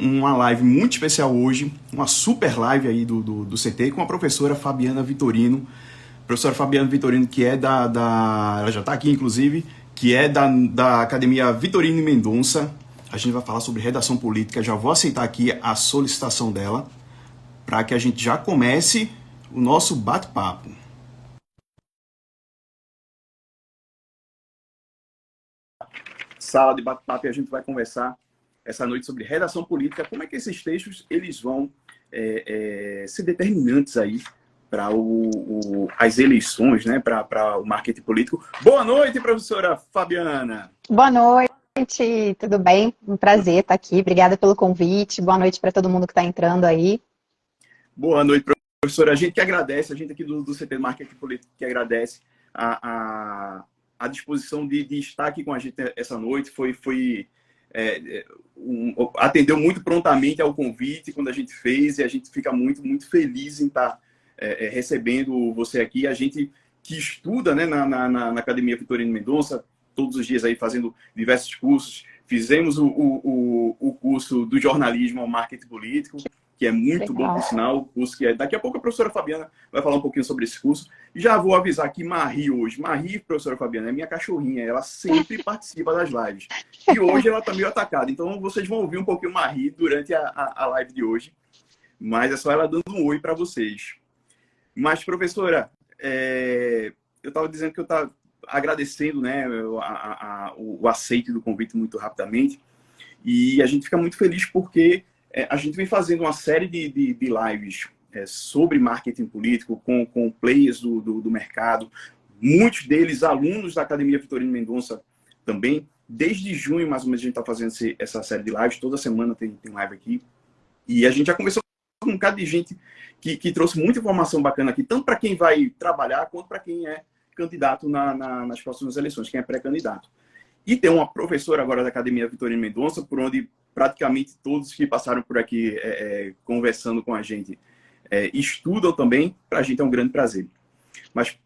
uma live muito especial hoje, uma super live aí do CT com a professora Fabiana Vitorino. Professora Fabiana Vitorino, que é ela já está aqui, inclusive, que é da Academia Vitorino Mendonça. A gente vai falar sobre redação política. Já vou aceitar aqui a solicitação dela para que a gente já comece o nosso bate-papo. Sala de bate-papo, e a gente vai conversar essa noite sobre redação política, como é que esses textos eles vão ser determinantes aí para as eleições, né, para o marketing político. Boa noite, professora Fabiana. Boa noite, tudo bem? Um prazer estar aqui, obrigada pelo convite, boa noite para todo mundo que está entrando aí. Boa noite, professora. A gente que agradece, a gente aqui do CT Marketing Político que agradece a disposição de estar aqui com a gente essa noite. Atendeu muito prontamente ao convite quando a gente fez, e a gente fica muito, muito feliz em estar recebendo você aqui. A gente que estuda, né, na Academia Vitorino Mendonça, todos os dias aí fazendo diversos cursos. Fizemos o curso do jornalismo ao marketing político, que é muito bom, por sinal, o curso que é... Daqui a pouco a professora Fabiana vai falar um pouquinho sobre esse curso. Já vou avisar que Marie hoje, professora Fabiana, é minha cachorrinha, ela sempre participa das lives. E hoje ela está meio atacada, então vocês vão ouvir um pouquinho Marie durante a live de hoje, mas é só ela dando um oi para vocês. Mas, professora, eu estava dizendo que eu estava agradecendo, né, o aceite do convite muito rapidamente, e a gente fica muito feliz porque a gente vem fazendo uma série de lives sobre marketing político com players do mercado, muitos deles alunos da Academia Vitorino Mendonça também. Desde junho, mais ou menos, a gente está fazendo essa série de lives, toda semana tem live aqui, e a gente já conversou com um bocado de gente que trouxe muita informação bacana aqui, tanto para quem vai trabalhar, quanto para quem é candidato nas próximas eleições, quem é pré-candidato. E tem uma professora agora da Academia Vitorino Mendonça, por onde praticamente todos que passaram por aqui conversando com a gente estudam também. Para a gente é um grande prazer. Mas,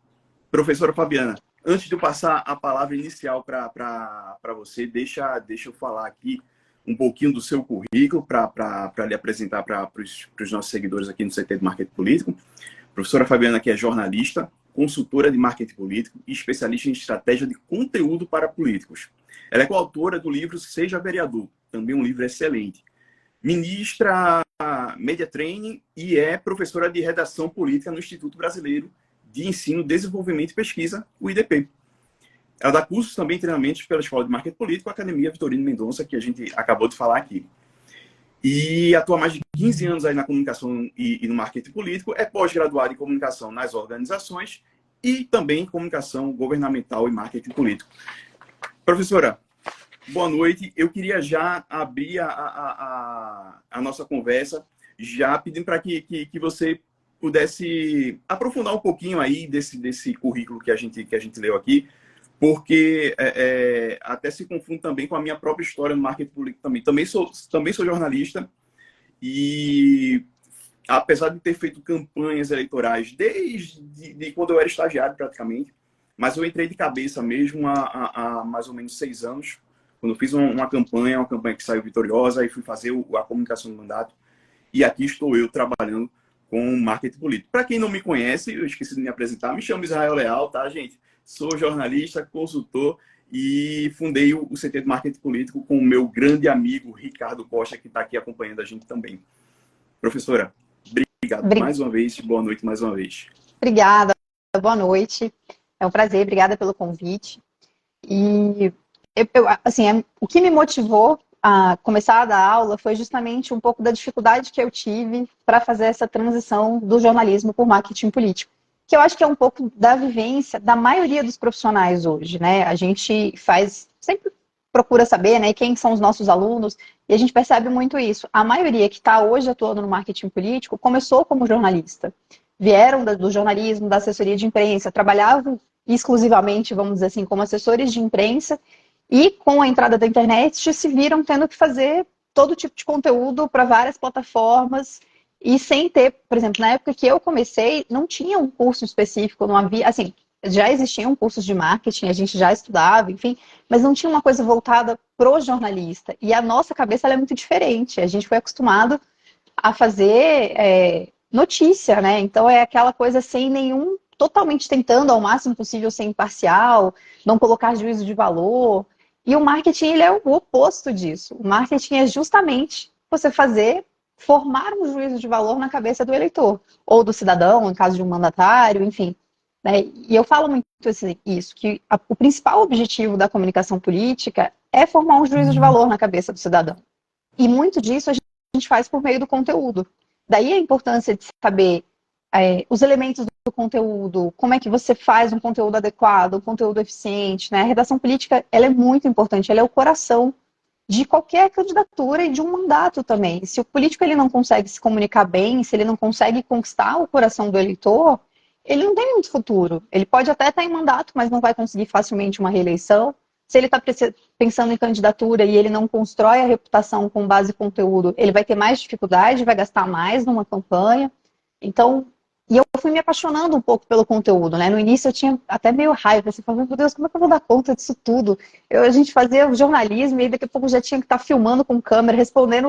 professora Fabiana, antes de eu passar a palavra inicial para você, deixa eu falar aqui um pouquinho do seu currículo para lhe apresentar para os nossos seguidores aqui no CT de Marketing Político. A professora Fabiana, que é jornalista, consultora de marketing político e especialista em estratégia de conteúdo para políticos. Ela é coautora do livro Seja Vereador, também um livro excelente. Ministra Media Training e é professora de redação política no Instituto Brasileiro de Ensino, Desenvolvimento e Pesquisa, o IDP. Ela dá cursos também, treinamentos pela Escola de Marketing Político, a Academia Vitorino Mendonça, que a gente acabou de falar aqui. E atua há mais de 15 anos aí na comunicação e no marketing político, é pós-graduado em comunicação nas organizações e também em comunicação governamental e marketing político. Professora, boa noite. Eu queria já abrir a nossa conversa, já pedindo para que você pudesse aprofundar um pouquinho aí desse currículo que a gente leu aqui, porque até se confunde também com a minha própria história no marketing político também. Também sou jornalista e, apesar de ter feito campanhas eleitorais desde quando eu era estagiário praticamente, mas eu entrei de cabeça mesmo há mais ou menos 6 anos, quando eu fiz uma campanha que saiu vitoriosa, e fui fazer a comunicação do mandato, e aqui estou eu trabalhando com marketing político. Para quem não me conhece, eu esqueci de me apresentar, me chamo Israel Leal, tá, gente? Sou jornalista, consultor e fundei o CT de Marketing Político com o meu grande amigo Ricardo Costa, que está aqui acompanhando a gente também. Professora, obrigado mais uma vez, boa noite mais uma vez. Obrigada, boa noite. É um prazer, obrigada pelo convite. E o que me motivou a começar a dar aula foi justamente um pouco da dificuldade que eu tive para fazer essa transição do jornalismo para o marketing político, que eu acho que é um pouco da vivência da maioria dos profissionais hoje, né? A gente sempre procura saber, né, quem são os nossos alunos, e a gente percebe muito isso. A maioria que está hoje atuando no marketing político começou como jornalista. Vieram do jornalismo, da assessoria de imprensa, trabalhavam exclusivamente, vamos dizer assim, como assessores de imprensa, e com a entrada da internet se viram tendo que fazer todo tipo de conteúdo para várias plataformas, e sem ter, por exemplo, na época que eu comecei, não tinha um curso específico, não havia, assim, já existiam cursos de marketing, a gente já estudava, enfim, mas não tinha uma coisa voltada pro jornalista. E a nossa cabeça ela é muito diferente. A gente foi acostumado a fazer notícia, né? Então é aquela coisa sem nenhum, totalmente tentando ao máximo possível ser imparcial, não colocar juízo de valor. E o marketing ele é o oposto disso. O marketing é justamente você formar um juízo de valor na cabeça do eleitor, ou do cidadão, em caso de um mandatário, enfim. Né? E eu falo muito isso, que o principal objetivo da comunicação política é formar um juízo de valor na cabeça do cidadão. E muito disso a gente faz por meio do conteúdo. Daí a importância de saber os elementos do conteúdo, como é que você faz um conteúdo adequado, um conteúdo eficiente. Né? A redação política ela é muito importante, ela é o coração de qualquer candidatura e de um mandato também. Se o político ele não consegue se comunicar bem, se ele não consegue conquistar o coração do eleitor, ele não tem muito futuro. Ele pode até estar em mandato, mas não vai conseguir facilmente uma reeleição. Se ele está pensando em candidatura e ele não constrói a reputação com base em conteúdo, ele vai ter mais dificuldade, vai gastar mais numa campanha. Então, e eu fui me apaixonando um pouco pelo conteúdo, né? No início eu tinha até meio raiva, assim, falando, meu Deus, como é que eu vou dar conta disso tudo? A gente fazia o jornalismo e daqui a pouco já tinha que estar filmando com câmera, respondendo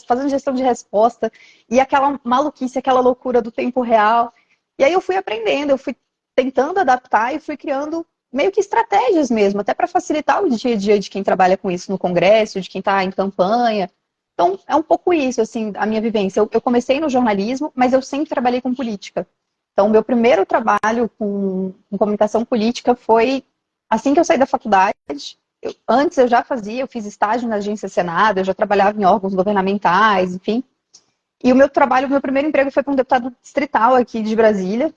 fazendo gestão de resposta, e aquela maluquice, aquela loucura do tempo real. E aí eu fui aprendendo, eu fui tentando adaptar e fui criando meio que estratégias mesmo, até para facilitar o dia a dia de quem trabalha com isso no Congresso, de quem está em campanha. Então, é um pouco isso, assim, a minha vivência. Eu comecei no jornalismo, mas eu sempre trabalhei com política. Então, meu primeiro trabalho com comunicação política foi assim que eu saí da faculdade. Antes eu já fazia, eu fiz estágio na agência Senado, eu já trabalhava em órgãos governamentais, enfim. E o meu trabalho, o meu primeiro emprego foi para um deputado distrital aqui de Brasília.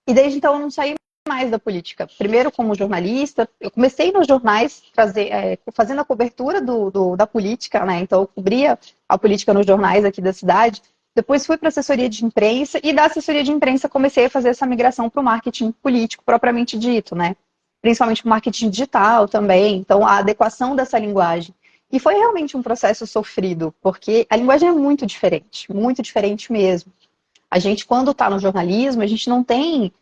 E desde então eu não saí mais da política. Primeiro como jornalista, eu comecei nos jornais fazendo a cobertura da política, né? Então eu cobria a política nos jornais aqui da cidade. Depois fui para assessoria de imprensa e da assessoria de imprensa comecei a fazer essa migração para o marketing político propriamente dito, né? Principalmente o marketing digital também. Então a adequação dessa linguagem. E foi realmente um processo sofrido, porque a linguagem é muito diferente mesmo. A gente, quando está no jornalismo, a gente não tem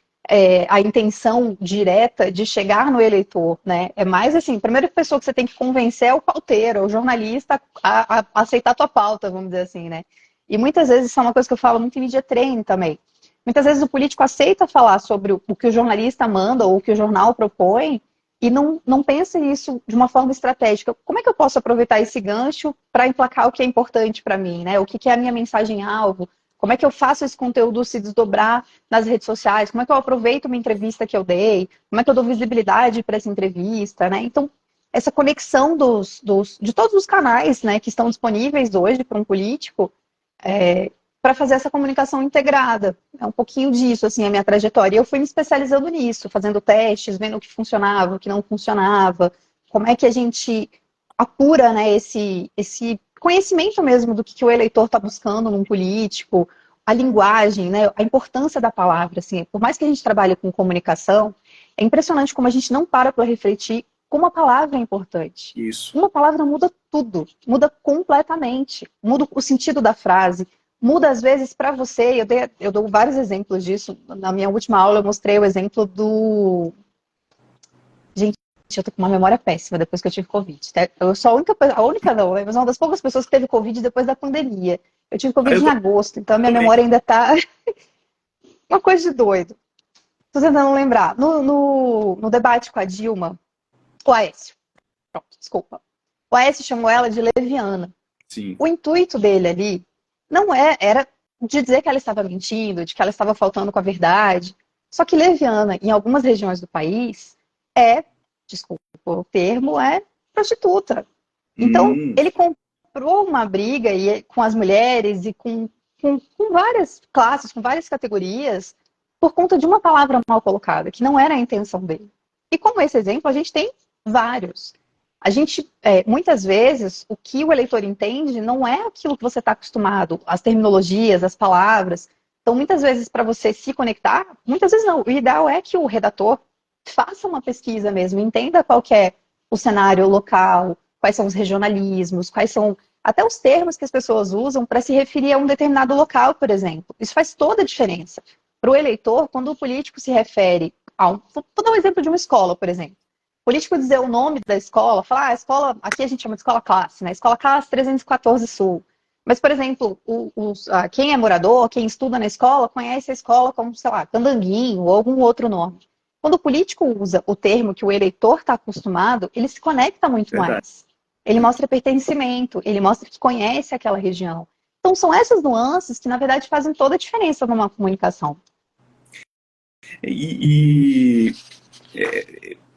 a intenção direta de chegar no eleitor, né? É mais assim, a primeira pessoa que você tem que convencer é o pauteiro, é o jornalista a aceitar a tua pauta, vamos dizer assim, né? E muitas vezes, isso é uma coisa que eu falo muito em media training também. Muitas vezes o político aceita falar sobre o que o jornalista manda ou o que o jornal propõe e não pensa nisso de uma forma estratégica. Como é que eu posso aproveitar esse gancho para emplacar o que é importante para mim, né? O que é a minha mensagem-alvo? Como é que eu faço esse conteúdo se desdobrar nas redes sociais? Como é que eu aproveito uma entrevista que eu dei? Como é que eu dou visibilidade para essa entrevista, né? Então, essa conexão de todos os canais, né, que estão disponíveis hoje para um político, para fazer essa comunicação integrada. É um pouquinho disso, assim, a minha trajetória. E eu fui me especializando nisso, fazendo testes, vendo o que funcionava, o que não funcionava, como é que a gente apura, né, esse conhecimento mesmo do que o eleitor está buscando num político, a linguagem, né, a importância da palavra. Assim, por mais que a gente trabalhe com comunicação, é impressionante como a gente não para refletir como a palavra é importante. Isso. Uma palavra muda tudo, muda completamente, muda o sentido da frase, muda às vezes para você. Eu dou vários exemplos disso. Na minha última aula eu mostrei o exemplo do... Gente, eu tô com uma memória péssima depois que eu tive Covid. Eu sou a única não, mas uma das poucas pessoas que teve Covid depois da pandemia. Eu tive Covid em agosto, então a minha memória ainda tá uma coisa de doido. Tô tentando lembrar. No debate com a Dilma, o Aécio. Pronto, desculpa. O Aécio chamou ela de leviana. Sim. O intuito dele ali não era de dizer que ela estava mentindo, de que ela estava faltando com a verdade. Só que leviana, em algumas regiões do país, desculpa o termo, é prostituta. Então, ele comprou uma briga com as mulheres e com várias classes, com várias categorias, por conta de uma palavra mal colocada, que não era a intenção dele. E como esse exemplo, a gente tem vários. A gente, muitas vezes, o que o eleitor entende não é aquilo que você está acostumado, as terminologias, as palavras. Então, muitas vezes, para você se conectar, muitas vezes não. O ideal é que o redator faça uma pesquisa mesmo, entenda qual que é o cenário local, quais são os regionalismos, quais são até os termos que as pessoas usam para se referir a um determinado local, por exemplo. Isso faz toda a diferença. Para o eleitor, quando o político se refere vou dar um exemplo de uma escola, por exemplo. O político dizer o nome da escola, falar, a escola, aqui a gente chama de escola classe, né? Escola classe 314 Sul. Mas, por exemplo, quem é morador, quem estuda na escola, conhece a escola como, sei lá, Candanguinho ou algum outro nome. Quando o político usa o termo que o eleitor está acostumado, ele se conecta muito Verdade. mais. Ele mostra pertencimento, ele mostra que conhece aquela região. Então, são essas nuances que, na verdade, fazem toda a diferença numa comunicação.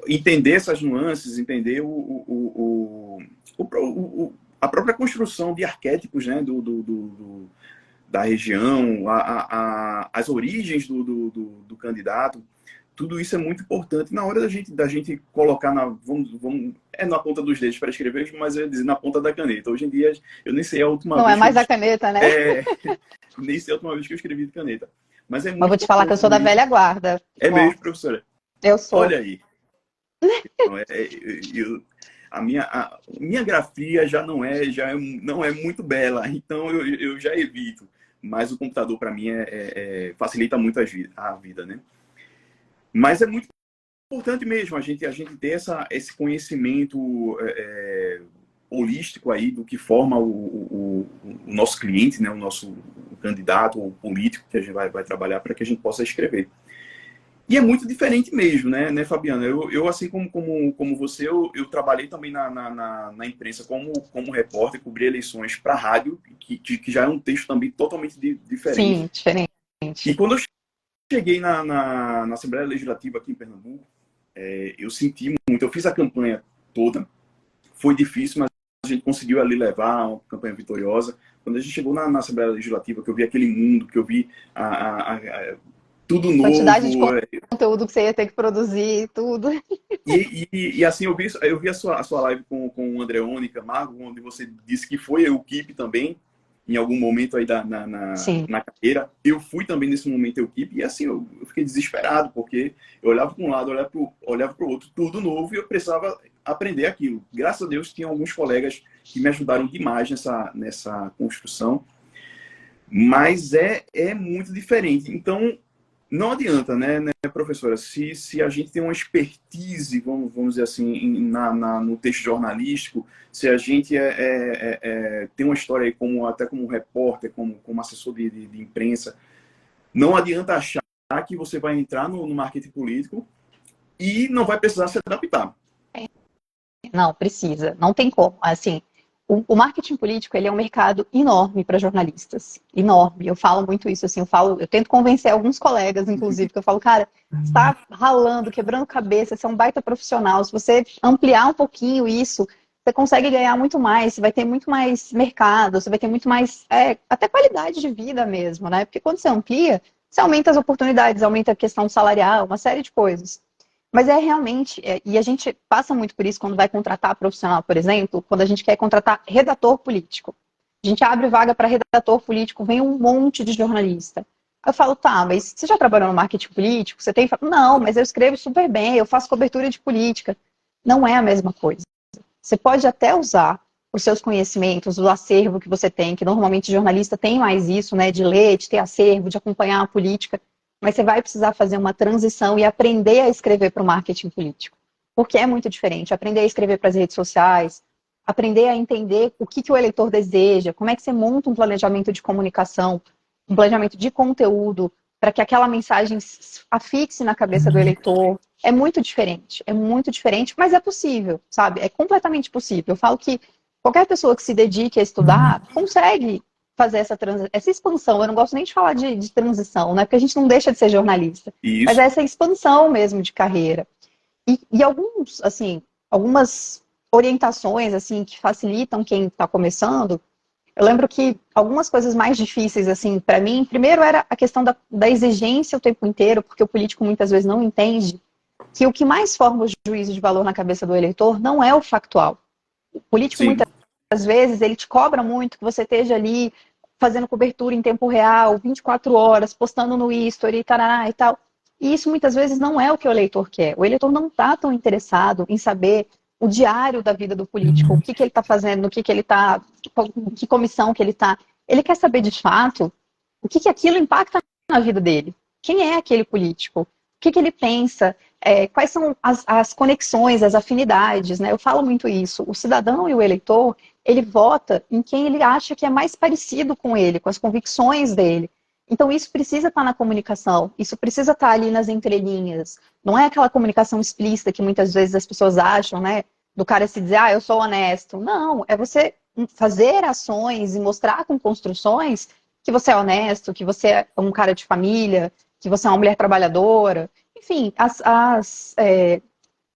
Entender essas nuances, entender a própria construção de arquétipos, né, da região, as origens do candidato, tudo isso é muito importante na hora da gente colocar na ponta dos dedos para escrever, mas eu ia dizer na ponta da caneta. Hoje em dia, eu nem sei a última Não vez é mais a caneta, né? nem sei a última vez que eu escrevi de caneta. Mas é Mas muito vou te falar que eu sou da velha guarda. É mesmo, professora? Eu sou. Olha aí. Então, a minha grafia não é muito bela, então eu já evito. Mas o computador, para mim, facilita muito a vida, né? Mas é muito importante mesmo a gente ter esse conhecimento holístico aí do que forma o nosso cliente, né? O candidato, o político que a gente vai trabalhar para que a gente possa escrever. E é muito diferente mesmo, né, Fabiana? Eu assim como você, eu trabalhei também na imprensa como repórter, cobri eleições para rádio, que já é um texto também totalmente diferente. Sim, diferente. E quando eu cheguei na Assembleia Legislativa aqui em Pernambuco, eu senti muito. Eu fiz a campanha toda, foi difícil, mas a gente conseguiu ali levar uma campanha vitoriosa. Quando a gente chegou na Assembleia Legislativa, que eu vi aquele mundo, que eu vi tudo novo. Quantidade de conteúdo que você ia ter que produzir, tudo. E assim, eu vi a sua live com o Andreone Camargo, onde você disse que foi a equipe também, em algum momento aí na carreira. Eu fui também nesse momento a equipe, e assim, eu fiquei desesperado, porque eu olhava para um lado, olhava para o outro, tudo novo, e eu precisava aprender aquilo. Graças a Deus, tinha alguns colegas que me ajudaram demais nessa construção, mas é muito diferente. Então, não adianta, né, professora, se a gente tem uma expertise, vamos dizer assim, no texto jornalístico, se a gente tem uma história aí até como repórter, como assessor de imprensa, não adianta achar que você vai entrar no marketing político e não vai precisar se adaptar. Não, precisa. Não tem como. Assim, o marketing político, ele é um mercado enorme para jornalistas. Enorme. Eu falo muito isso, assim, eu tento convencer alguns colegas, inclusive, que eu falo, cara, você está ralando, quebrando cabeça, você é um baita profissional. Se você ampliar um pouquinho isso, você consegue ganhar muito mais, você vai ter muito mais mercado, você vai ter muito mais, até qualidade de vida mesmo, né? Porque quando você amplia, você aumenta as oportunidades, aumenta a questão salarial, uma série de coisas. Mas realmente, e a gente passa muito por isso quando vai contratar profissional, por exemplo, quando a gente quer contratar redator político. A gente abre vaga para redator político, vem um monte de jornalista. Eu falo, tá, mas você já trabalhou no marketing político? Você tem? Não, mas eu escrevo super bem, eu faço cobertura de política. Não é a mesma coisa. Você pode até usar os seus conhecimentos, o acervo que você tem, que normalmente jornalista tem mais isso, né, de ler, de ter acervo, de acompanhar a política, mas você vai precisar fazer uma transição e aprender a escrever para o marketing político. Porque é muito diferente. Aprender a escrever para as redes sociais, aprender a entender o que o eleitor deseja, como é que você monta um planejamento de comunicação, um planejamento de conteúdo, para que aquela mensagem afixe na cabeça do eleitor. É muito diferente, mas é possível, sabe? É completamente possível. Eu falo que qualquer pessoa que se dedique a estudar consegue fazer essa expansão. Eu não gosto nem de falar de transição, né? Porque a gente não deixa de ser jornalista. Isso. Mas é essa expansão mesmo de carreira. E algumas orientações, assim, que facilitam quem está começando. Eu lembro que algumas coisas mais difíceis, assim, para mim, primeiro era a questão da exigência o tempo inteiro, porque o político muitas vezes não entende que o que mais forma o juízo de valor na cabeça do eleitor não é o factual. O político, muitas vezes, ele te cobra muito que você esteja ali fazendo cobertura em tempo real, 24 horas, postando no History, tarará e tal. E isso, muitas vezes, não é o que o eleitor quer. O eleitor não está tão interessado em saber o diário da vida do político, o que ele está fazendo, no que ele está, que comissão que ele está. Ele quer saber, de fato, o que aquilo impacta na vida dele. Quem é aquele político? que ele pensa, quais são as conexões, as afinidades, né? Eu falo muito isso. O cidadão e o eleitor, ele vota em quem ele acha que é mais parecido com ele, com as convicções dele. Então, isso precisa estar na comunicação, isso precisa estar ali nas entrelinhas. Não é aquela comunicação explícita que muitas vezes as pessoas acham, né? Do cara se dizer, eu sou honesto. Não, é você fazer ações e mostrar com construções que você é honesto, que você é um cara de família, que você é uma mulher trabalhadora. Enfim, as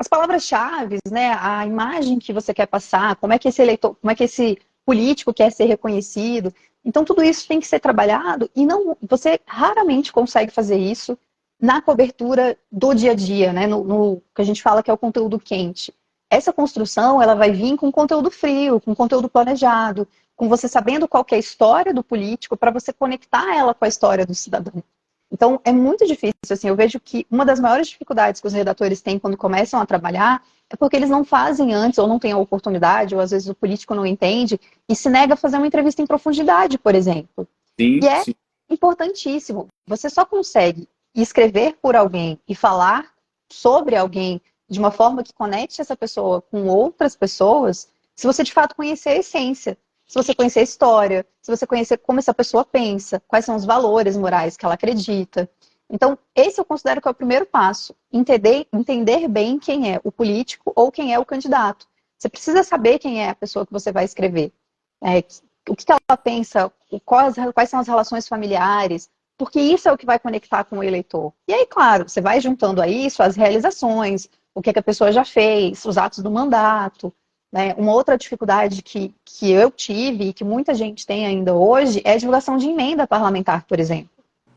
palavras-chave, né? A imagem que você quer passar, como é que esse eleitor, como é que esse político quer ser reconhecido. Então, tudo isso tem que ser trabalhado e você raramente consegue fazer isso na cobertura do dia a dia, né? No que a gente fala que é o conteúdo quente. Essa construção, ela vai vir com conteúdo frio, com conteúdo planejado, com você sabendo qual que é a história do político para você conectar ela com a história do cidadão. Então, é muito difícil, assim, eu vejo que uma das maiores dificuldades que os redatores têm quando começam a trabalhar é porque eles não fazem antes, ou não têm a oportunidade, ou às vezes o político não entende, e se nega a fazer uma entrevista em profundidade, por exemplo. Sim, E é sim. importantíssimo. Você só consegue escrever por alguém e falar sobre alguém de uma forma que conecte essa pessoa com outras pessoas, se você de fato conhecer a essência, se você conhecer a história, se você conhecer como essa pessoa pensa, quais são os valores morais que ela acredita. Então, esse eu considero que é o primeiro passo. Entender bem quem é o político ou quem é o candidato. Você precisa saber quem é a pessoa que você vai escrever. O que ela pensa, quais são as relações familiares, porque isso é o que vai conectar com o eleitor. E aí, claro, você vai juntando a isso as realizações, o que a pessoa já fez, os atos do mandato. Né? Uma outra dificuldade que eu tive e que muita gente tem ainda hoje é a divulgação de emenda parlamentar, por exemplo.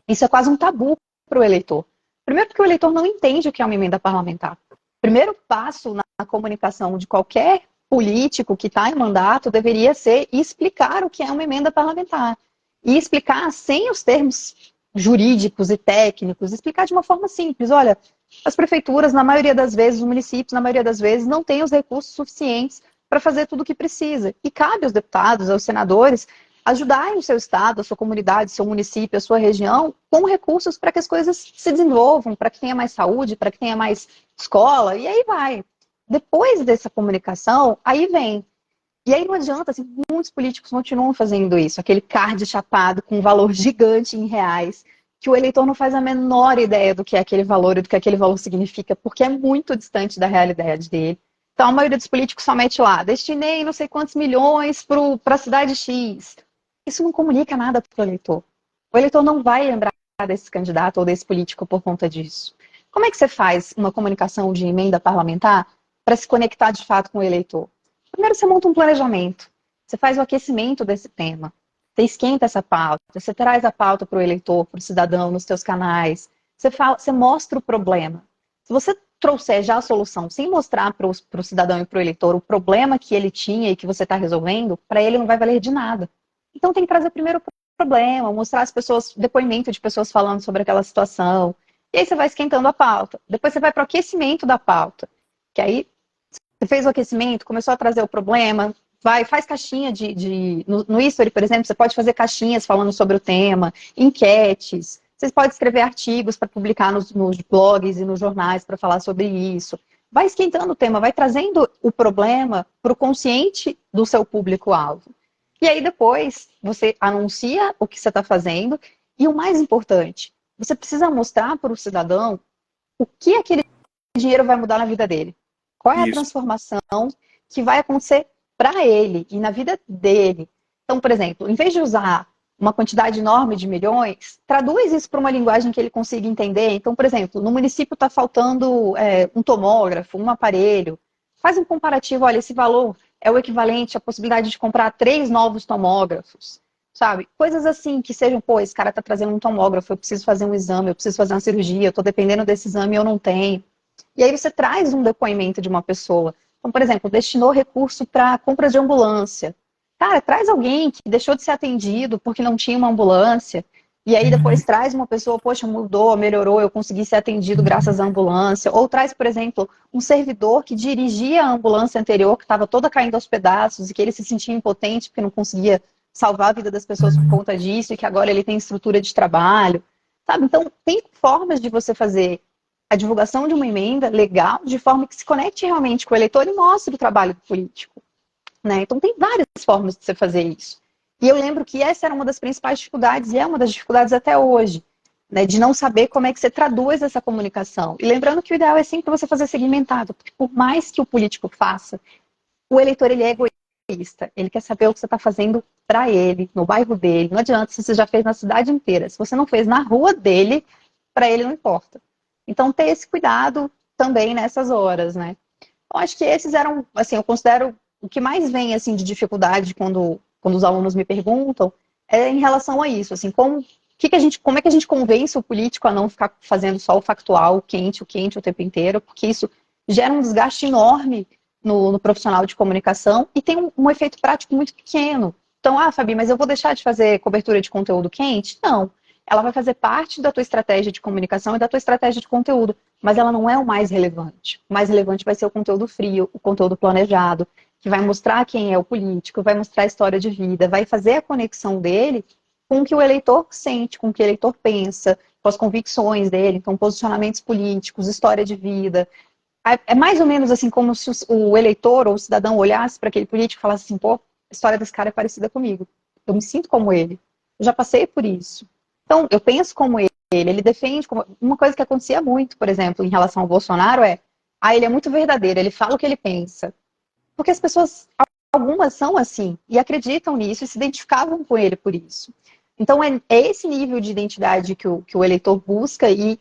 Isso é quase um tabu para o eleitor. Primeiro porque o eleitor não entende o que é uma emenda parlamentar. O primeiro passo na comunicação de qualquer político que está em mandato deveria ser explicar o que é uma emenda parlamentar. E explicar sem os termos jurídicos e técnicos, explicar de uma forma simples. Olha, as prefeituras, na maioria das vezes, os municípios, na maioria das vezes, não têm os recursos suficientes para fazer tudo o que precisa. E cabe aos deputados, aos senadores, ajudarem o seu estado, a sua comunidade, seu município, a sua região, com recursos para que as coisas se desenvolvam, para que tenha mais saúde, para que tenha mais escola, e aí vai. Depois dessa comunicação, aí vem. E aí não adianta, assim, muitos políticos continuam fazendo isso, aquele card chapado com um valor gigante em reais, que o eleitor não faz a menor ideia do que é aquele valor e do que aquele valor significa, porque é muito distante da realidade dele. Então a maioria dos políticos só mete lá, destinei não sei quantos milhões para a cidade X. Isso não comunica nada para o eleitor. O eleitor não vai lembrar desse candidato ou desse político por conta disso. Como é que você faz uma comunicação de emenda parlamentar para se conectar de fato com o eleitor? Primeiro você monta um planejamento, você faz o aquecimento desse tema, você esquenta essa pauta, você traz a pauta para o eleitor, para o cidadão, nos seus canais, você mostra o problema. Se você trouxer já a solução, sem mostrar para o cidadão e para o eleitor o problema que ele tinha e que você está resolvendo, para ele não vai valer de nada. Então tem que trazer primeiro o problema, mostrar as pessoas, depoimento de pessoas falando sobre aquela situação, e aí você vai esquentando a pauta. Depois você vai para o aquecimento da pauta, que aí você fez o aquecimento, começou a trazer o problema, faz caixinha no History, por exemplo, você pode fazer caixinhas falando sobre o tema, enquetes, você pode escrever artigos para publicar nos blogs e nos jornais para falar sobre isso. Vai esquentando o tema, vai trazendo o problema para o consciente do seu público-alvo. E aí depois você anuncia o que você está fazendo e o mais importante, você precisa mostrar para o cidadão o que aquele dinheiro vai mudar na vida dele. Qual é a Isso. transformação que vai acontecer para ele e na vida dele? Então, por exemplo, em vez de usar uma quantidade enorme de milhões, traduz isso para uma linguagem que ele consiga entender. Então, por exemplo, no município está faltando um tomógrafo, um aparelho. Faz um comparativo, olha, esse valor é o equivalente à possibilidade de comprar 3 novos tomógrafos, sabe? Coisas assim que sejam, pô, esse cara está trazendo um tomógrafo, eu preciso fazer um exame, eu preciso fazer uma cirurgia, eu estou dependendo desse exame e eu não tenho. E aí você traz um depoimento de uma pessoa. Então, por exemplo, destinou recurso para compra de ambulância. Cara, traz alguém que deixou de ser atendido porque não tinha uma ambulância. E aí depois traz uma pessoa, poxa, mudou, melhorou, eu consegui ser atendido graças à ambulância. Ou traz, por exemplo, um servidor que dirigia a ambulância anterior, que estava toda caindo aos pedaços e que ele se sentia impotente porque não conseguia salvar a vida das pessoas por conta disso e que agora ele tem estrutura de trabalho. Sabe? Então, tem formas de você fazer a divulgação de uma emenda legal de forma que se conecte realmente com o eleitor e mostre o trabalho do político, né? Então tem várias formas de você fazer isso. E eu lembro que essa era uma das principais dificuldades, e é uma das dificuldades até hoje, né? De não saber como é que você traduz essa comunicação. E lembrando que o ideal é sempre você fazer segmentado, porque por mais que o político faça, o eleitor ele é egoísta. Ele quer saber o que você está fazendo para ele, no bairro dele. Não adianta se você já fez na cidade inteira. Se você não fez na rua dele, para ele não importa. Então, ter esse cuidado também nessas horas, né? Eu acho que esses eram, assim, eu considero o que mais vem, assim, de dificuldade quando os alunos me perguntam é em relação a isso, assim, como é que a gente convence o político a não ficar fazendo só o factual, o quente o tempo inteiro, porque isso gera um desgaste enorme no profissional de comunicação e tem um efeito prático muito pequeno. Então, Fabi, mas eu vou deixar de fazer cobertura de conteúdo quente? Não. Ela vai fazer parte da tua estratégia de comunicação e da tua estratégia de conteúdo, mas ela não é o mais relevante. O mais relevante vai ser o conteúdo frio, o conteúdo planejado, que vai mostrar quem é o político, vai mostrar a história de vida, vai fazer a conexão dele com o que o eleitor sente, com o que o eleitor pensa, com as convicções dele, então posicionamentos políticos, história de vida. É mais ou menos assim como se o eleitor ou o cidadão olhasse para aquele político e falasse assim, pô, a história desse cara é parecida comigo. Eu me sinto como ele. Eu já passei por isso. Então, eu penso como ele defende como... Uma coisa que acontecia muito, por exemplo, em relação ao Bolsonaro ele é muito verdadeiro, ele fala o que ele pensa. Porque as pessoas, algumas são assim, e acreditam nisso e se identificavam com ele por isso. Então, é esse nível de identidade que o eleitor busca e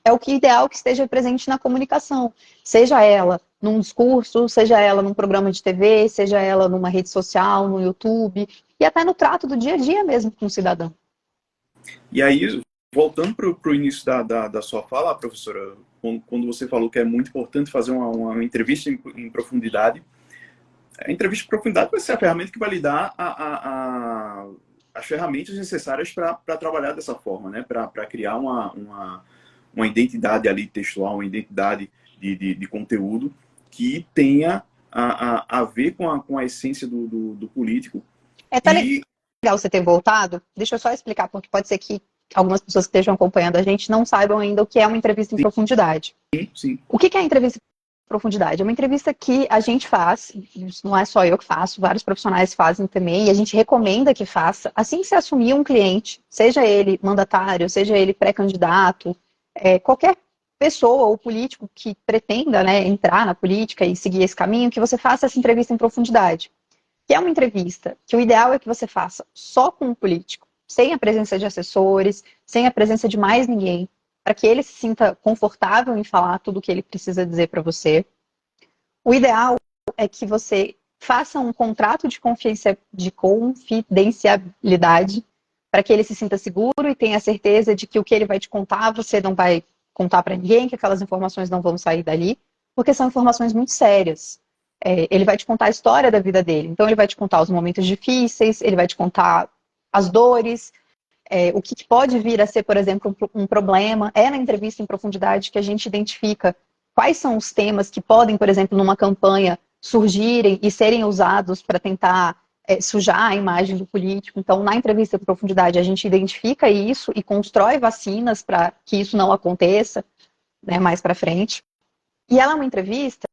é o que é ideal que esteja presente na comunicação. Seja ela num discurso, seja ela num programa de TV, seja ela numa rede social, no YouTube, e até no trato do dia a dia mesmo com o cidadão. E aí, voltando para o início da sua fala, professora, quando você falou que é muito importante fazer uma entrevista em profundidade, a entrevista em profundidade vai ser a ferramenta que vai lhe dar as ferramentas necessárias para trabalhar dessa forma, né? Para criar uma identidade ali textual, uma identidade de conteúdo que tenha a ver com a essência do político. Tá legal você ter voltado. Deixa eu só explicar, porque pode ser que algumas pessoas que estejam acompanhando a gente não saibam ainda o que é uma entrevista em profundidade. Sim. O que é a entrevista em profundidade? É uma entrevista que a gente faz, não é só eu que faço, vários profissionais fazem também, e a gente recomenda que faça, assim que você assumir um cliente, seja ele mandatário, seja ele pré-candidato, qualquer pessoa ou político que pretenda, né, entrar na política e seguir esse caminho, que você faça essa entrevista em profundidade. Que é uma entrevista que o ideal é que você faça só com o político, sem a presença de assessores, sem a presença de mais ninguém, para que ele se sinta confortável em falar tudo o que ele precisa dizer para você. O ideal é que você faça um contrato de confidencialidade para que ele se sinta seguro e tenha certeza de que o que ele vai te contar, você não vai contar para ninguém, que aquelas informações não vão sair dali, porque são informações muito sérias. Ele vai te contar a história da vida dele. Então, ele vai te contar os momentos difíceis, ele vai te contar as dores, o que pode vir a ser, por exemplo, um problema. É na entrevista em profundidade que a gente identifica quais são os temas que podem, por exemplo, numa campanha, surgirem e serem usados para tentar sujar a imagem do político. Então, na entrevista em profundidade, a gente identifica isso e constrói vacinas para que isso não aconteça, né, mais para frente. E ela é uma entrevista,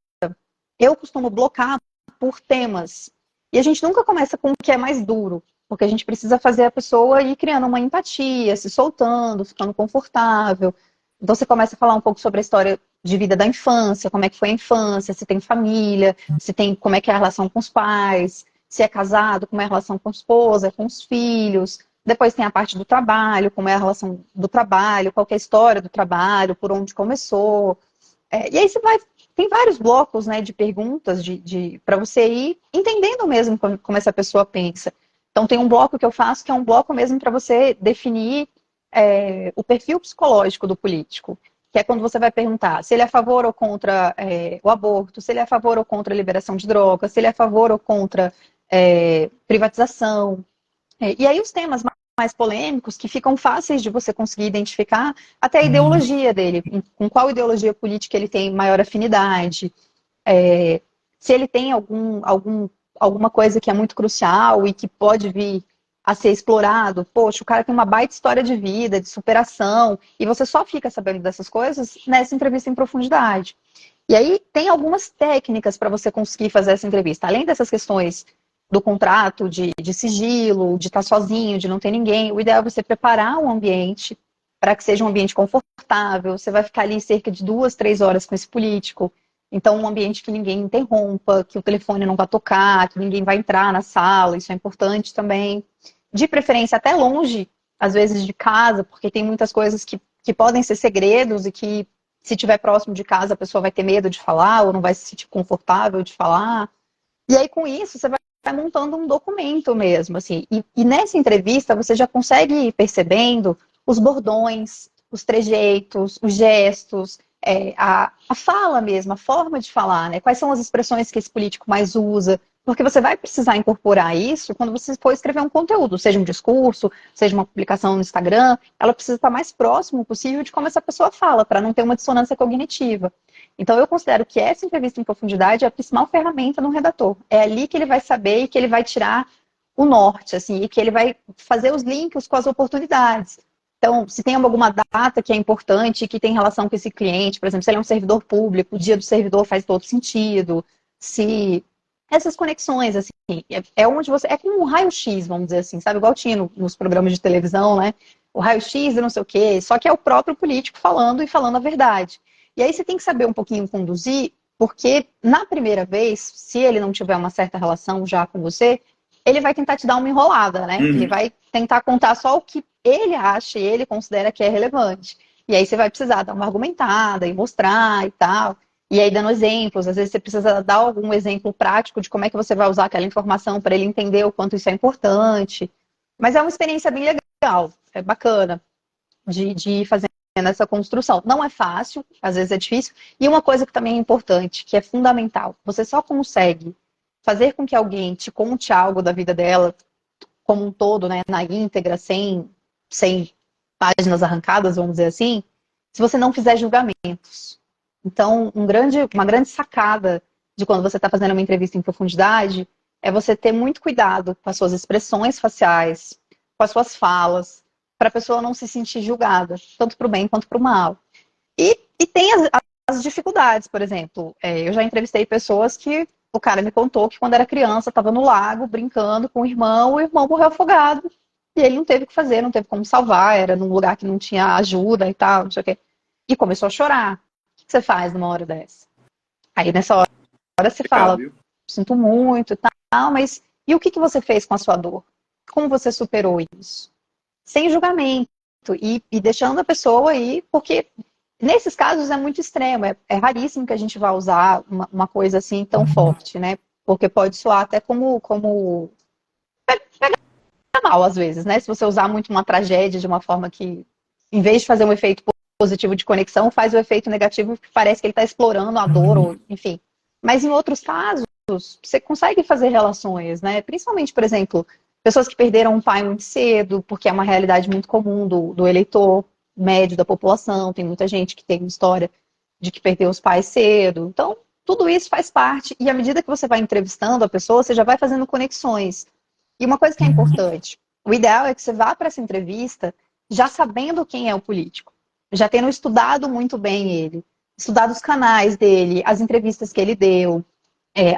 eu costumo blocar por temas. E a gente nunca começa com o que é mais duro, porque a gente precisa fazer a pessoa ir criando uma empatia, se soltando, ficando confortável. Então você começa a falar um pouco sobre a história de vida da infância, como é que foi a infância, se tem família, como é que é a relação com os pais, se é casado, como é a relação com a esposa, com os filhos. Depois tem a parte do trabalho, como é a relação do trabalho, qual é a história do trabalho, por onde começou. E aí tem vários blocos, né, de perguntas para você ir entendendo mesmo como essa pessoa pensa. Então tem um bloco que eu faço que é um bloco mesmo para você definir o perfil psicológico do político, que é quando você vai perguntar se ele é a favor ou contra o aborto, se ele é a favor ou contra a liberação de drogas, se ele é a favor ou contra privatização. E aí os temas mais polêmicos, que ficam fáceis de você conseguir identificar, até a ideologia dele, com qual ideologia política ele tem maior afinidade, se ele tem alguma coisa que é muito crucial e que pode vir a ser explorado. Poxa, o cara tem uma baita história de vida, de superação, e você só fica sabendo dessas coisas nessa entrevista em profundidade. E aí tem algumas técnicas para você conseguir fazer essa entrevista. Além dessas questões do contrato, de sigilo, de estar sozinho, de não ter ninguém, o ideal é você preparar um ambiente para que seja um ambiente confortável. Você vai ficar ali cerca de 2, 3 horas com esse político. Então, um ambiente que ninguém interrompa, que o telefone não vai tocar, que ninguém vai entrar na sala, isso é importante também. De preferência, até longe, às vezes, de casa, porque tem muitas coisas que podem ser segredos e que, se estiver próximo de casa, a pessoa vai ter medo de falar ou não vai se sentir confortável de falar. E aí, com isso, você vai montando um documento mesmo, assim. E nessa entrevista, você já consegue ir percebendo os bordões, os trejeitos, os gestos, a fala mesmo, a forma de falar, né? Quais são as expressões que esse político mais usa, porque você vai precisar incorporar isso quando você for escrever um conteúdo, seja um discurso, seja uma publicação no Instagram, ela precisa estar mais próximo possível de como essa pessoa fala, para não ter uma dissonância cognitiva. Então, eu considero que essa entrevista em profundidade é a principal ferramenta no redator. É ali que ele vai saber e que ele vai tirar o norte, assim, e que ele vai fazer os links com as oportunidades. Então, se tem alguma data que é importante, que tem relação com esse cliente, por exemplo, se ele é um servidor público, o dia do servidor faz todo sentido. Se essas conexões, assim, é onde você. É como um raio-x, vamos dizer assim, sabe? Igual tinha nos programas de televisão, né? O raio-x e não sei o quê, só que é o próprio político falando e falando a verdade. E aí você tem que saber um pouquinho conduzir, porque na primeira vez, se ele não tiver uma certa relação já com você, ele vai tentar te dar uma enrolada, né? Ele vai tentar contar só o que ele acha e ele considera que é relevante. E aí você vai precisar dar uma argumentada e mostrar e tal. E aí dando exemplos, às vezes você precisa dar algum exemplo prático de como é que você vai usar aquela informação para ele entender o quanto isso é importante. Mas é uma experiência bem legal, é bacana de ir fazendo essa construção. Não é fácil, às vezes é difícil. E uma coisa que também é importante, que é fundamental, você só consegue fazer com que alguém te conte algo da vida dela como um todo, né, na íntegra, sem páginas arrancadas, vamos dizer assim, se você não fizer julgamentos. Então, uma grande sacada de quando você está fazendo uma entrevista em profundidade é você ter muito cuidado com as suas expressões faciais, com as suas falas, para a pessoa não se sentir julgada, tanto para o bem quanto para o mal. E tem as dificuldades, por exemplo. Eu já entrevistei pessoas que o cara me contou que quando era criança estava no lago brincando com o irmão morreu afogado e ele não teve o que fazer, não teve como salvar, era num lugar que não tinha ajuda e tal, não sei o quê. E começou a chorar. O que você faz numa hora dessa? Aí nessa hora você fala, sinto muito e tal, mas e o que você fez com a sua dor? Como você superou isso? Sem julgamento e deixando a pessoa aí, porque nesses casos é muito extremo, é raríssimo que a gente vá usar uma coisa assim tão forte, né? Porque pode soar até como pega mal às vezes, né? Se você usar muito uma tragédia de uma forma que, em vez de fazer um efeito positivo de conexão, faz o efeito negativo que parece que ele está explorando a dor, ou, enfim. Mas em outros casos, você consegue fazer relações, né? Principalmente, por exemplo, pessoas que perderam um pai muito cedo, porque é uma realidade muito comum do eleitor médio da população. Tem muita gente que tem uma história de que perdeu os pais cedo. Então, tudo isso faz parte. E à medida que você vai entrevistando a pessoa, você já vai fazendo conexões. E uma coisa que é importante, o ideal é que você vá para essa entrevista já sabendo quem é o político, já tendo estudado muito bem ele, estudado os canais dele, as entrevistas que ele deu,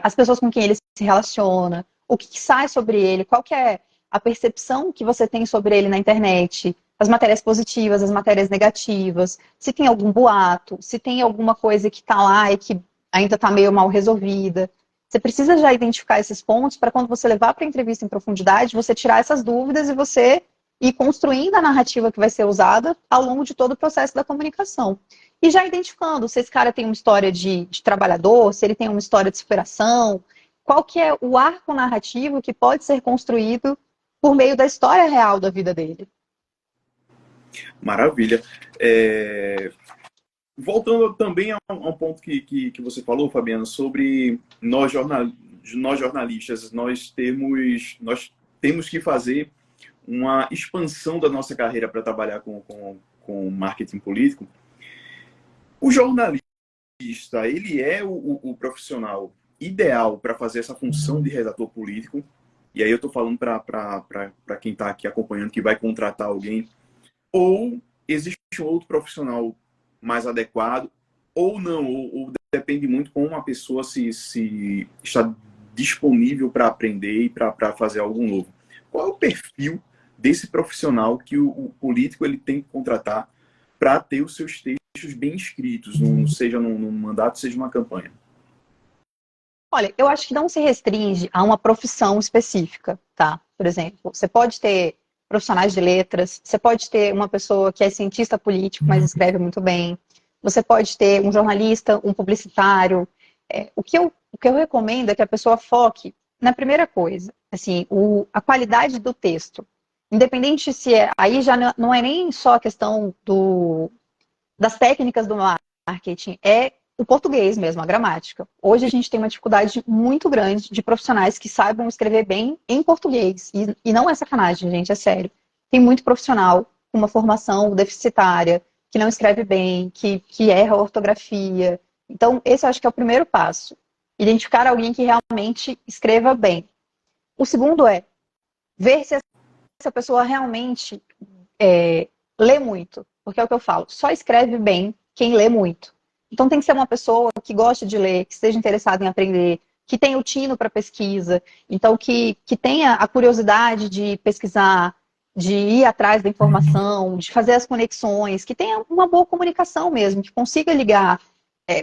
as pessoas com quem ele se relaciona, o que sai sobre ele, qual que é a percepção que você tem sobre ele na internet, as matérias positivas, as matérias negativas, se tem algum boato, se tem alguma coisa que está lá e que ainda está meio mal resolvida. Você precisa já identificar esses pontos para quando você levar para a entrevista em profundidade, você tirar essas dúvidas e você ir construindo a narrativa que vai ser usada ao longo de todo o processo da comunicação. E já identificando se esse cara tem uma história de trabalhador, se ele tem uma história de superação, qual que é o arco narrativo que pode ser construído por meio da história real da vida dele. Maravilha. Voltando também a um ponto que você falou, Fabiana, sobre nós jornalistas, nós temos que fazer uma expansão da nossa carreira para trabalhar com marketing político. O jornalista, ele é o profissional ideal para fazer essa função de redator político. e aí eu estou falando para quem está aqui acompanhando, que vai contratar alguém, ou existe um outro profissional mais adequado, ou não, ou depende muito como uma pessoa se está disponível para aprender e para fazer algo novo. Qual é o perfil desse profissional que o político ele tem que contratar para ter os seus textos bem escritos, seja num mandato, seja numa campanha? Olha, eu acho que não se restringe a uma profissão específica, tá? Por exemplo, você pode ter profissionais de letras, você pode ter uma pessoa que é cientista político, mas escreve muito bem, você pode ter um jornalista, um publicitário. O que eu recomendo é que a pessoa foque na primeira coisa, assim, a qualidade do texto. Independente se aí já não é nem só a questão das técnicas do marketing, é o português mesmo, a gramática. Hoje a gente tem uma dificuldade muito grande de profissionais que saibam escrever bem em português. E não é sacanagem, gente, é sério. Tem muito profissional com uma formação deficitária, que não escreve bem, que erra a ortografia. Então, esse eu acho que é o primeiro passo. Identificar alguém que realmente escreva bem. O segundo é ver se essa pessoa realmente lê muito. Porque é o que eu falo, só escreve bem quem lê muito. Então tem que ser uma pessoa que goste de ler, que esteja interessada em aprender, que tenha o tino para pesquisa, então que tenha a curiosidade de pesquisar, de ir atrás da informação, de fazer as conexões, que tenha uma boa comunicação mesmo, que consiga ligar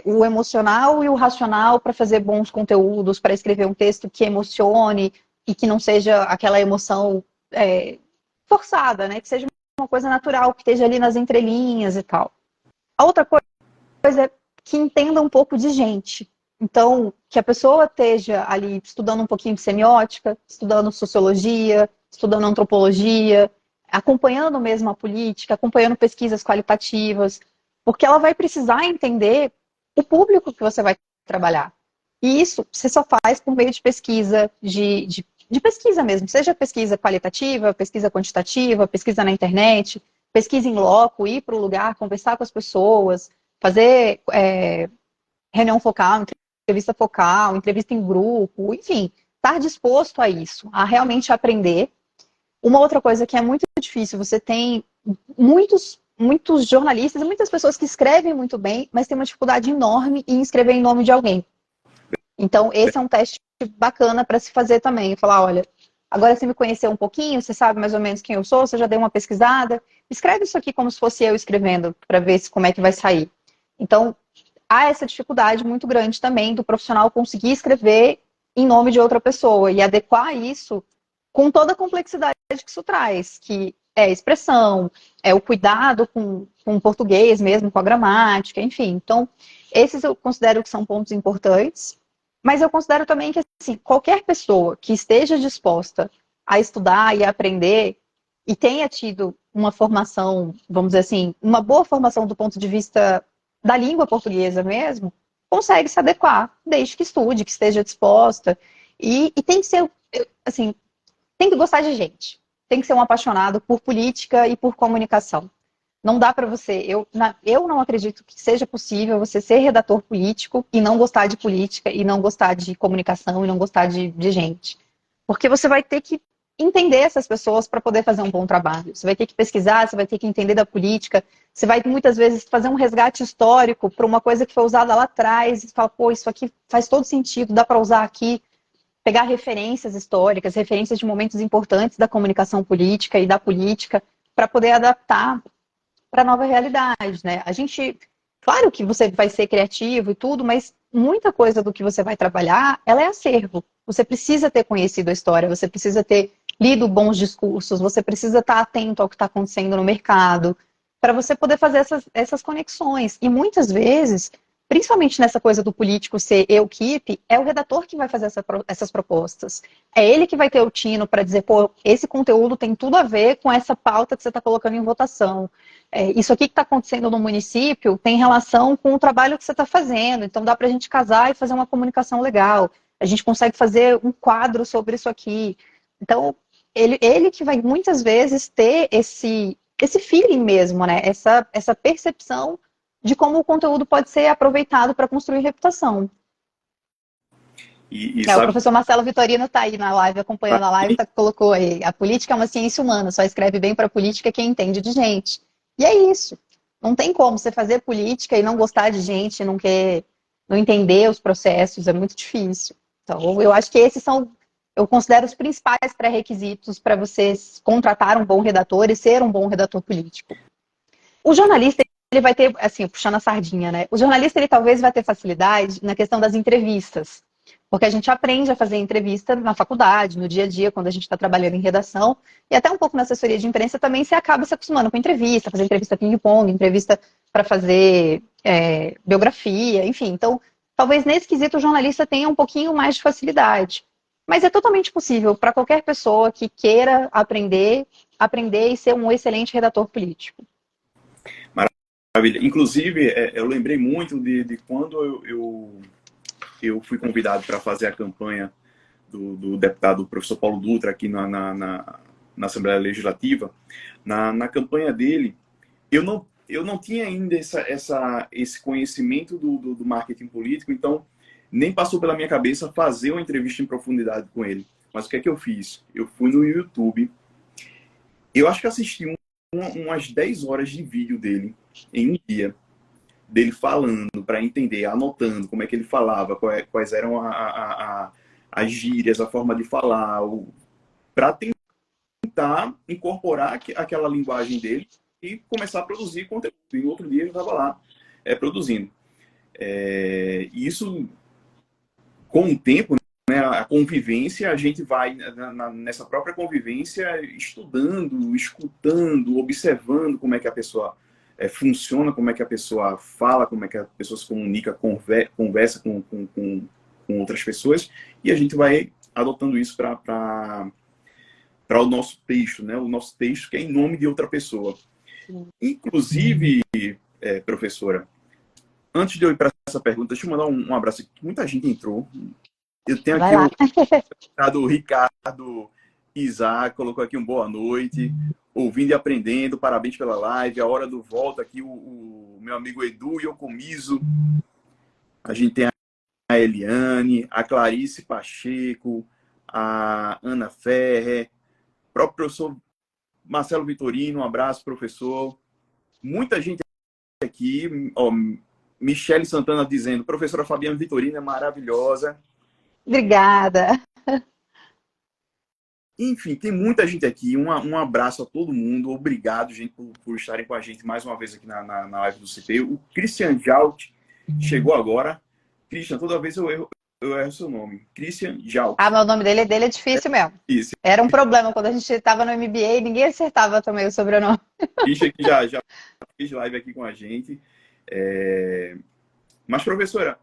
o emocional e o racional para fazer bons conteúdos, para escrever um texto que emocione e que não seja aquela emoção forçada, né? Que seja uma coisa natural, que esteja ali nas entrelinhas e tal. A outra coisa é que entenda um pouco de gente. Então, que a pessoa esteja ali estudando um pouquinho de semiótica, estudando sociologia, estudando antropologia, acompanhando mesmo a política, acompanhando pesquisas qualitativas, porque ela vai precisar entender o público que você vai trabalhar. E isso você só faz por meio de pesquisa, de pesquisa mesmo, seja pesquisa qualitativa, pesquisa quantitativa, pesquisa na internet, pesquisa em loco, ir para o lugar, conversar com as pessoas, fazer reunião focal, entrevista em grupo, enfim, estar disposto a isso, a realmente aprender. Uma outra coisa que é muito difícil, você tem muitos jornalistas e muitas pessoas que escrevem muito bem, mas tem uma dificuldade enorme em escrever em nome de alguém. Então, esse é um teste bacana para se fazer também. Falar, olha, agora você me conheceu um pouquinho, você sabe mais ou menos quem eu sou, você já deu uma pesquisada. Escreve isso aqui como se fosse eu escrevendo, para ver como é que vai sair. Então, há essa dificuldade muito grande também do profissional conseguir escrever em nome de outra pessoa e adequar isso com toda a complexidade que isso traz, que é a expressão, é o cuidado com o português mesmo, com a gramática, enfim. Então, esses eu considero que são pontos importantes. Mas eu considero também que assim, qualquer pessoa que esteja disposta a estudar e a aprender e tenha tido uma formação, vamos dizer assim, uma boa formação do ponto de vista da língua portuguesa mesmo, consegue se adequar, desde que estude, que esteja disposta. E tem que ser, assim, tem que gostar de gente. Tem que ser um apaixonado por política e por comunicação. Não dá para você. Eu não acredito que seja possível você ser redator político e não gostar de política, e não gostar de comunicação, e não gostar de gente. Porque você vai ter que entender essas pessoas para poder fazer um bom trabalho. Você vai ter que pesquisar, você vai ter que entender da política, você vai muitas vezes fazer um resgate histórico para uma coisa que foi usada lá atrás, e fala, pô, isso aqui faz todo sentido, dá para usar aqui. Pegar referências históricas, referências de momentos importantes da comunicação política e da política, para poder adaptar para a nova realidade, né? A gente, claro que você vai ser criativo e tudo, mas muita coisa do que você vai trabalhar, ela é acervo. Você precisa ter conhecido a história, você precisa ter lido bons discursos, você precisa estar atento ao que está acontecendo no mercado, para você poder fazer essas conexões. E muitas vezes, principalmente nessa coisa do político ser eu-keep, é o redator que vai fazer essas propostas. É ele que vai ter o tino para dizer, pô, esse conteúdo tem tudo a ver com essa pauta que você está colocando em votação. Isso aqui que está acontecendo no município tem relação com o trabalho que você está fazendo, então dá para a gente casar e fazer uma comunicação legal. A gente consegue fazer um quadro sobre isso aqui. Então, ele que vai muitas vezes ter esse feeling mesmo, né? Essa percepção de como o conteúdo pode ser aproveitado para construir reputação. E O sabe, professor Marcelo Vitorino está aí na live, acompanhando a live, colocou aí, a política é uma ciência humana, só escreve bem para política quem entende de gente. E é isso. Não tem como você fazer política e não gostar de gente, não entender os processos, é muito difícil. Então, eu acho que esses são, eu considero os principais pré-requisitos para você contratar um bom redator e ser um bom redator político. O jornalista, ele vai ter, assim, puxando a sardinha, né? O jornalista, ele talvez vai ter facilidade na questão das entrevistas. Porque a gente aprende a fazer entrevista na faculdade, no dia a dia, quando a gente está trabalhando em redação, e até um pouco na assessoria de imprensa também você acaba se acostumando com entrevista, fazer entrevista ping-pong, entrevista para fazer biografia, enfim. Então, talvez nesse quesito o jornalista tenha um pouquinho mais de facilidade. Mas é totalmente possível para qualquer pessoa que queira aprender e ser um excelente redator político. maravilha. Inclusive, eu lembrei muito de quando eu fui convidado para fazer a campanha do deputado professor Paulo Dutra aqui na Assembleia Legislativa. Na campanha dele, eu não tinha ainda esse conhecimento do marketing político, então nem passou pela minha cabeça fazer uma entrevista em profundidade com ele. Mas o que é que eu fiz? Eu fui no YouTube, eu acho que assisti umas 10 horas de vídeo dele em um dia, dele falando, para entender, anotando como é que ele falava, quais eram as gírias, a forma de falar, para tentar incorporar aquela linguagem dele e começar a produzir conteúdo. E no outro dia ele estava lá produzindo. E isso, com o tempo, né, a convivência, a gente vai nessa própria convivência estudando, escutando, observando como é que a pessoa funciona, como é que a pessoa fala, como é que a pessoa se comunica, conversa com outras pessoas, e a gente vai adotando isso para o nosso texto, né? O nosso texto que é em nome de outra pessoa. Inclusive, professora, antes de eu ir para essa pergunta, deixa eu mandar um abraço aqui. Muita gente entrou. Eu tenho aqui o Ricardo Isaac, colocou aqui um boa noite, ouvindo e aprendendo, parabéns pela live, a hora do volta aqui, o meu amigo Edu Yocomiso, a gente tem a Eliane, a Clarice Pacheco, a Ana Ferrer, o próprio professor Marcelo Vitorino, um abraço, professor. Muita gente aqui, ó, Michele Santana dizendo, professora Fabiana Vitorino é maravilhosa. Obrigada. Enfim, tem muita gente aqui. Um abraço a todo mundo. Obrigado, gente, por estarem com a gente mais uma vez aqui na live do CT. O Christian Jalt chegou agora. Christian, toda vez eu erro o seu nome. Christian Jalt. Ah, mas o nome dele é difícil mesmo. Isso. Era um problema quando a gente estava no MBA, ninguém acertava também o sobrenome. Christian que já fez live aqui com a gente. Mas, professora,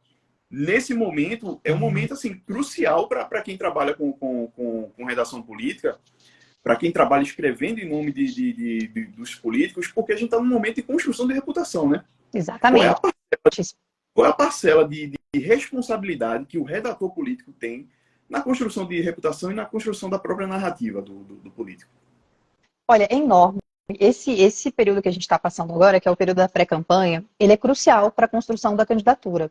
nesse momento, é um momento assim, crucial para quem trabalha com redação política, para quem trabalha escrevendo em nome dos políticos, porque a gente está num momento de construção de reputação, né? Exatamente. Qual é a parcela de responsabilidade que o redator político tem na construção de reputação e na construção da própria narrativa do político? Olha, é enorme. Esse período que a gente está passando agora, que é o período da pré-campanha, ele é crucial para a construção da candidatura.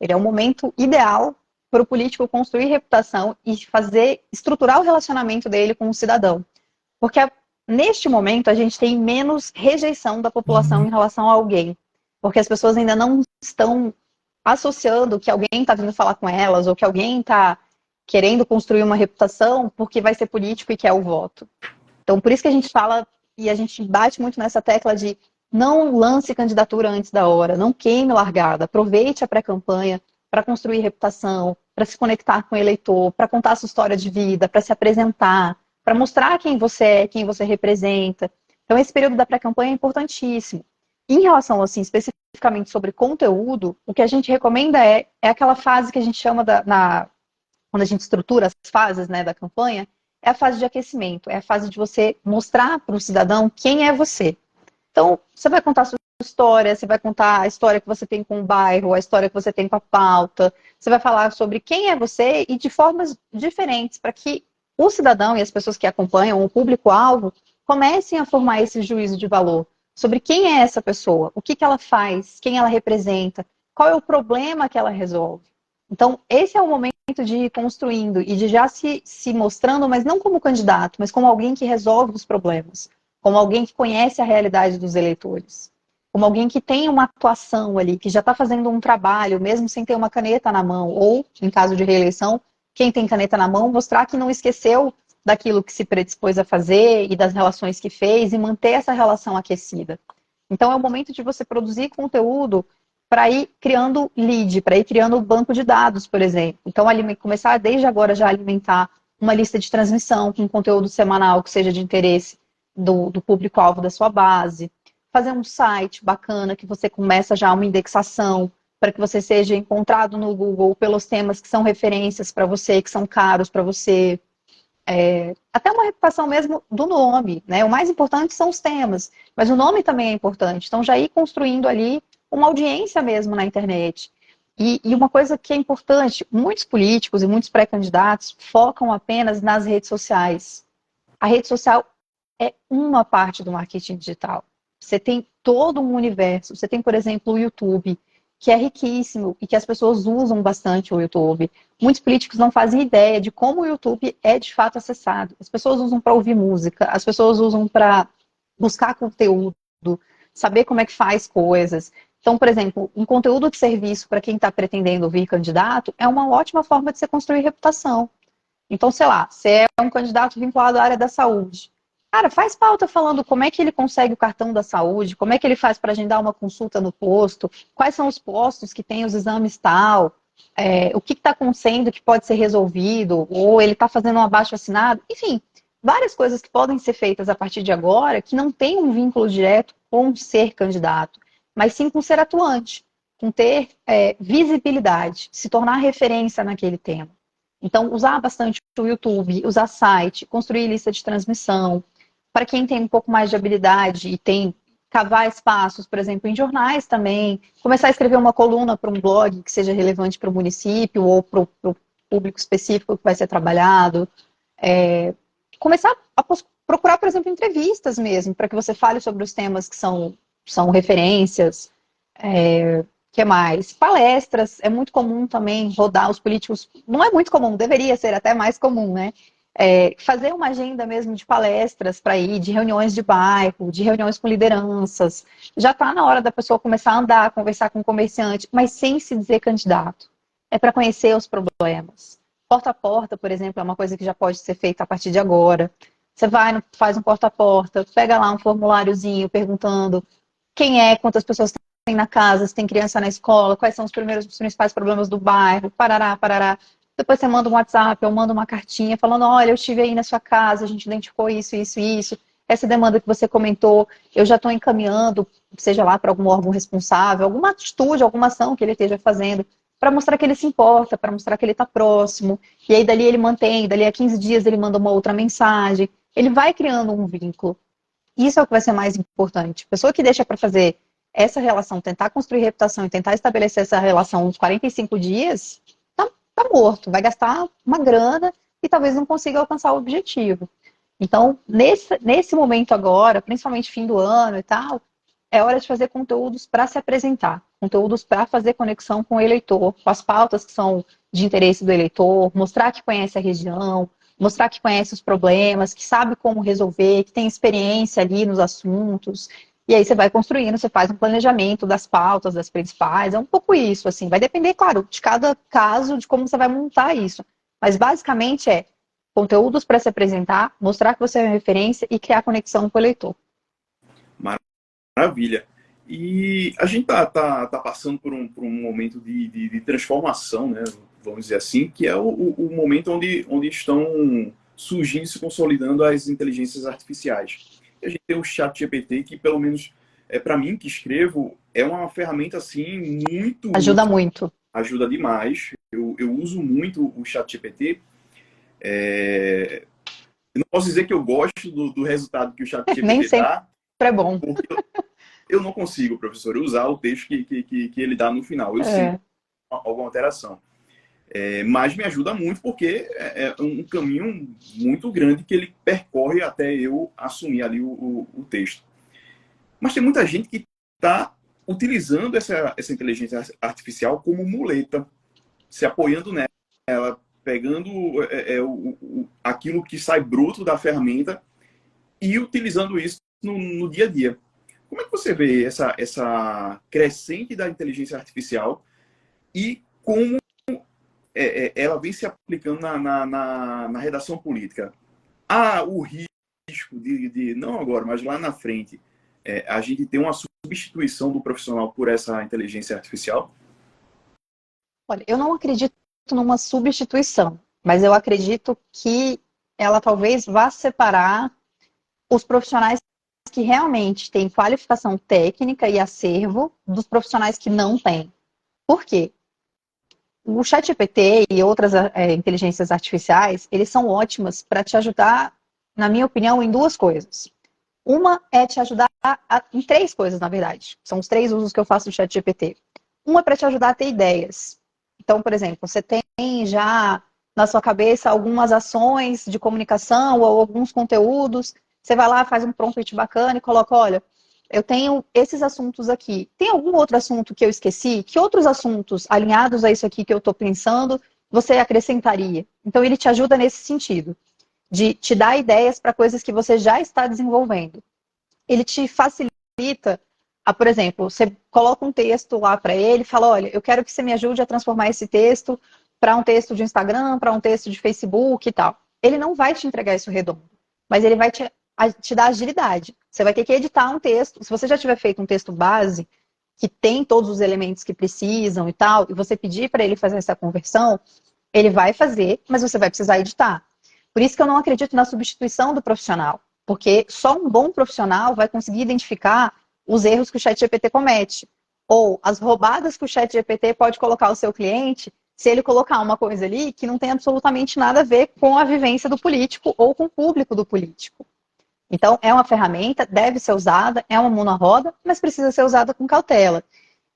Ele é o momento ideal para o político construir reputação e estruturar o relacionamento dele com o cidadão. Porque neste momento a gente tem menos rejeição da população em relação a alguém. Porque as pessoas ainda não estão associando que alguém está vindo falar com elas ou que alguém está querendo construir uma reputação porque vai ser político e quer o voto. Então, por isso que a gente fala e a gente bate muito nessa tecla de não lance candidatura antes da hora, não queime largada, aproveite a pré-campanha para construir reputação, para se conectar com o eleitor, para contar a sua história de vida, para se apresentar, para mostrar quem você é, quem você representa. Então, esse período da pré-campanha é importantíssimo. Em relação, assim, especificamente sobre conteúdo, o que a gente recomenda é aquela fase que a gente chama, quando a gente estrutura as fases, né, da campanha, é a fase de aquecimento, é a fase de você mostrar para o cidadão quem é você. Então, você vai contar a sua história, você vai contar a história que você tem com o bairro, a história que você tem com a pauta, você vai falar sobre quem é você e de formas diferentes, para que o cidadão e as pessoas que acompanham, o público-alvo, comecem a formar esse juízo de valor sobre quem é essa pessoa, o que ela faz, quem ela representa, qual é o problema que ela resolve. Então, esse é o momento de ir construindo e de já se mostrando, mas não como candidato, mas como alguém que resolve os problemas, como alguém que conhece a realidade dos eleitores, como alguém que tem uma atuação ali, que já está fazendo um trabalho, mesmo sem ter uma caneta na mão, ou, em caso de reeleição, quem tem caneta na mão, mostrar que não esqueceu daquilo que se predispôs a fazer e das relações que fez e manter essa relação aquecida. Então, é o momento de você produzir conteúdo para ir criando lead, para ir criando banco de dados, por exemplo. Então, começar desde agora já a alimentar uma lista de transmissão com conteúdo semanal que seja de interesse do público-alvo da sua base. Fazer um site bacana que você começa já uma indexação para que você seja encontrado no Google pelos temas que são referências para você, que são caros para você. Até uma reputação mesmo do nome, né? O mais importante são os temas, mas o nome também é importante. Então, já ir construindo ali uma audiência mesmo na internet. E uma coisa que é importante, muitos políticos e muitos pré-candidatos focam apenas nas redes sociais. A rede social é uma parte do marketing digital. Você tem todo um universo. Você tem, por exemplo, o YouTube, que é riquíssimo e que as pessoas usam bastante o YouTube. Muitos políticos não fazem ideia de como o YouTube é de fato acessado. As pessoas usam para ouvir música, as pessoas usam para buscar conteúdo, saber como é que faz coisas. Então, por exemplo, um conteúdo de serviço para quem está pretendendo vir candidato é uma ótima forma de você construir reputação. Então, sei lá, você é um candidato vinculado à área da saúde. Cara, faz pauta falando como é que ele consegue o cartão da saúde, como é que ele faz para agendar uma consulta no posto, quais são os postos que tem os exames tal, o que está acontecendo que pode ser resolvido, ou ele está fazendo um abaixo-assinado, enfim, várias coisas que podem ser feitas a partir de agora que não tem um vínculo direto com ser candidato, mas sim com ser atuante, com ter visibilidade, se tornar referência naquele tema. Então, usar bastante o YouTube, usar site, construir lista de transmissão. Para quem tem um pouco mais de habilidade e tem cavar espaços, por exemplo, em jornais também, começar a escrever uma coluna para um blog que seja relevante para o município ou para o público específico que vai ser trabalhado. Começar a procurar, por exemplo, entrevistas mesmo, para que você fale sobre os temas que são referências. Que mais? Palestras, é muito comum também rodar os políticos, não é muito comum, deveria ser até mais comum, né? Fazer uma agenda mesmo de palestras para ir, de reuniões de bairro, de reuniões com lideranças. Já está na hora da pessoa começar a andar, conversar com o comerciante, mas sem se dizer candidato. É para conhecer os problemas. Porta a porta, por exemplo, é uma coisa que já pode ser feita a partir de agora. Você vai, faz um porta a porta, pega lá um formuláriozinho perguntando quem é, quantas pessoas tem na casa, se tem criança na escola, quais são os principais problemas do bairro, parará, parará. Depois você manda um WhatsApp ou manda uma cartinha falando, olha, eu estive aí na sua casa, a gente identificou isso, isso, isso. Essa demanda que você comentou, eu já estou encaminhando, seja lá para algum órgão responsável, alguma atitude, alguma ação que ele esteja fazendo, para mostrar que ele se importa, para mostrar que ele está próximo. E aí dali ele mantém, dali a 15 dias ele manda uma outra mensagem. Ele vai criando um vínculo. Isso é o que vai ser mais importante. Pessoa que deixa para fazer essa relação, tentar construir reputação e tentar estabelecer essa relação uns 45 dias, tá morto. Vai gastar uma grana e talvez não consiga alcançar o objetivo. Então, nesse momento agora, principalmente fim do ano e tal, é hora de fazer conteúdos para se apresentar, conteúdos para fazer conexão com o eleitor, com as pautas que são de interesse do eleitor, mostrar que conhece a região, mostrar que conhece os problemas, que sabe como resolver, que tem experiência ali nos assuntos. E aí você vai construindo, você faz um planejamento das pautas, das principais, é um pouco isso, assim. Vai depender, claro, de cada caso, de como você vai montar isso. Mas basicamente é conteúdos para se apresentar, mostrar que você é uma referência e criar conexão com o eleitor. Maravilha. E a gente tá passando por um momento de transformação, né? Vamos dizer assim, que é o momento onde estão surgindo e se consolidando as inteligências artificiais. E a gente tem o ChatGPT, que pelo menos para mim que escrevo, é uma ferramenta assim muito Ajuda útil, muito. ajuda demais. Eu uso muito o ChatGPT. Eu não posso dizer que eu gosto do resultado que o Nem ChatGPT sempre dá, é bom. porque eu não consigo, professor, usar o texto que ele dá no final. Eu sinto alguma alteração. Mas me ajuda muito porque é um caminho muito grande que ele percorre até eu assumir ali o texto. Mas tem muita gente que está utilizando essa inteligência artificial como muleta. se apoiando nela, pegando aquilo que sai bruto da ferramenta e utilizando isso no dia a dia. Como é que você vê essa crescente da inteligência artificial e como ela vem se aplicando na redação política? Há o risco não agora, mas lá na frente, a gente ter uma substituição do profissional por essa inteligência artificial? Olha, eu não acredito numa substituição, mas eu acredito que ela talvez vá separar os profissionais que realmente têm qualificação técnica e acervo dos profissionais que não têm. Por quê? O ChatGPT e outras inteligências artificiais, eles são ótimas para te ajudar, na minha opinião, em duas coisas. Uma é te ajudar em três coisas, na verdade. São os três usos que eu faço do ChatGPT. Uma é para te ajudar a ter ideias. Então, por exemplo, você tem já na sua cabeça algumas ações de comunicação ou alguns conteúdos. Você vai lá, faz um prompt bacana e coloca, olha, eu tenho esses assuntos aqui. Tem algum outro assunto que eu esqueci? Que outros assuntos alinhados a isso aqui que eu estou pensando você acrescentaria? Então, ele te ajuda nesse sentido, de te dar ideias para coisas que você já está desenvolvendo. Ele te facilita, por exemplo, você coloca um texto lá para ele e fala, olha, eu quero que você me ajude a transformar esse texto para um texto de Instagram, para um texto de Facebook e tal. Ele não vai te entregar isso redondo, mas ele vai te dar agilidade. Você vai ter que editar um texto. Se você já tiver feito um texto base, que tem todos os elementos que precisam e tal, e você pedir para ele fazer essa conversão, ele vai fazer, mas você vai precisar editar. Por isso que eu não acredito na substituição do profissional, porque só um bom profissional vai conseguir identificar os erros que o ChatGPT comete, ou as roubadas que o ChatGPT pode colocar ao seu cliente, se ele colocar uma coisa ali que não tem absolutamente nada a ver com a vivência do político ou com o público do político. Então, é uma ferramenta, deve ser usada, é uma mão na roda, mas precisa ser usada com cautela.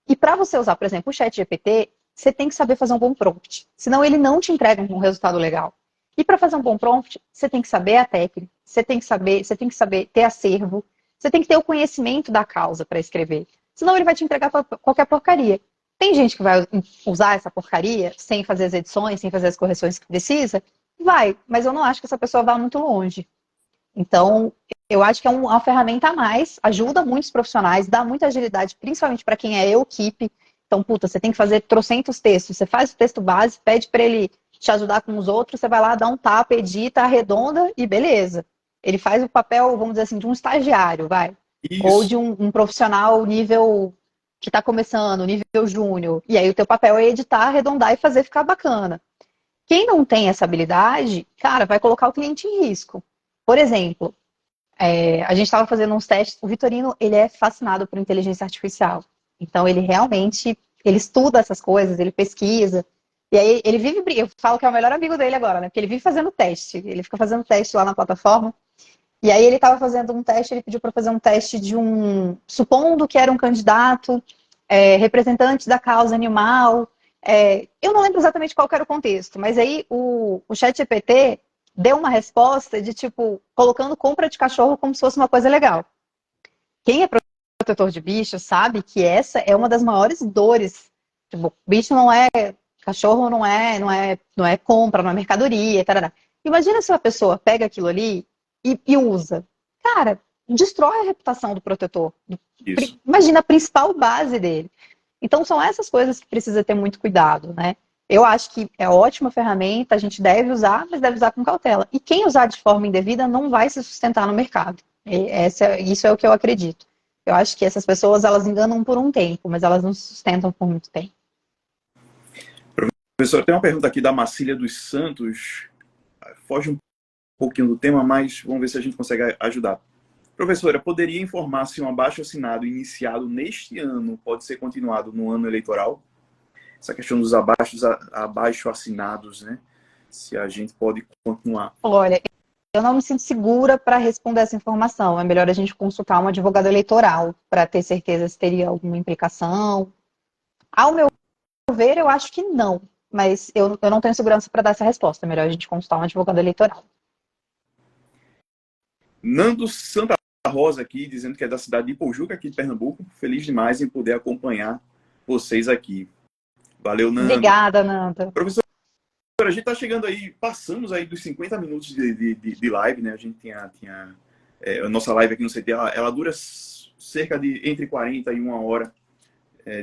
E para você usar, por exemplo, o ChatGPT, você tem que saber fazer um bom prompt, senão ele não te entrega um resultado legal. E para fazer um bom prompt, você tem que saber a técnica, você tem que saber ter acervo, você tem que ter o conhecimento da causa para escrever. Senão ele vai te entregar qualquer porcaria. Tem gente que vai usar essa porcaria sem fazer as edições, sem fazer as correções que precisa? Vai, mas eu não acho que essa pessoa vá muito longe. Então, eu acho que é uma ferramenta a mais, ajuda muitos profissionais, dá muita agilidade, principalmente para quem é equipe. Então, puta, você tem que fazer trocentos textos. Você faz o texto base, pede para ele te ajudar com os outros, você vai lá, dá um tapa, edita, arredonda e beleza. Ele faz o papel, vamos dizer assim, de um estagiário, vai. Isso. Ou de um profissional nível que está começando, nível júnior. E aí o teu papel é editar, arredondar e fazer ficar bacana. Quem não tem essa habilidade, cara, vai colocar o cliente em risco. Por exemplo, a gente estava fazendo uns testes, o Vitorino, ele é fascinado por inteligência artificial. Então, ele realmente, ele estuda essas coisas, ele pesquisa. E aí, ele vive, eu falo que é o melhor amigo dele agora, né? Porque ele vive fazendo teste. Ele fica fazendo teste lá na plataforma. E aí, ele estava fazendo um teste, ele pediu para fazer um teste supondo que era um candidato, representante da causa animal. Eu não lembro exatamente qual era o contexto, mas aí o ChatGPT deu uma resposta de tipo, colocando compra de cachorro como se fosse uma coisa legal. Quem é protetor de bicho sabe que essa é uma das maiores dores. Tipo, bicho não é, cachorro não é compra, não é mercadoria, tarará. Imagina se uma pessoa pega aquilo ali e usa. Cara, destrói a reputação do protetor. Isso. Imagina a principal base dele. Então, são essas coisas que precisa ter muito cuidado, né? Eu acho que é ótima ferramenta, a gente deve usar, mas deve usar com cautela. E quem usar de forma indevida não vai se sustentar no mercado. Isso é o que eu acredito. Eu acho que essas pessoas, elas enganam por um tempo, mas elas não se sustentam por muito tempo. Professor, tem uma pergunta aqui da Marcília dos Santos. Foge um pouquinho do tema, mas vamos ver se a gente consegue ajudar. Professora, poderia informar se um abaixo-assinado iniciado neste ano pode ser continuado no ano eleitoral? Essa questão dos abaixo-assinados, né? Se a gente pode continuar. Olha, eu não me sinto segura para responder essa informação. É melhor a gente consultar um advogado eleitoral para ter certeza se teria alguma implicação. Ao meu ver, eu acho que não. Mas eu não tenho segurança para dar essa resposta. É melhor a gente consultar um advogado eleitoral. Nando Santa Rosa aqui, dizendo que é da cidade de Ipojuca, aqui de Pernambuco. Feliz demais em poder acompanhar vocês aqui. Valeu, Nanda. Obrigada, Nanda. Professor, a gente está chegando aí, passamos aí dos 50 minutos de live, né? A gente a nossa live aqui no CT, ela dura cerca de entre 40 e 1 hora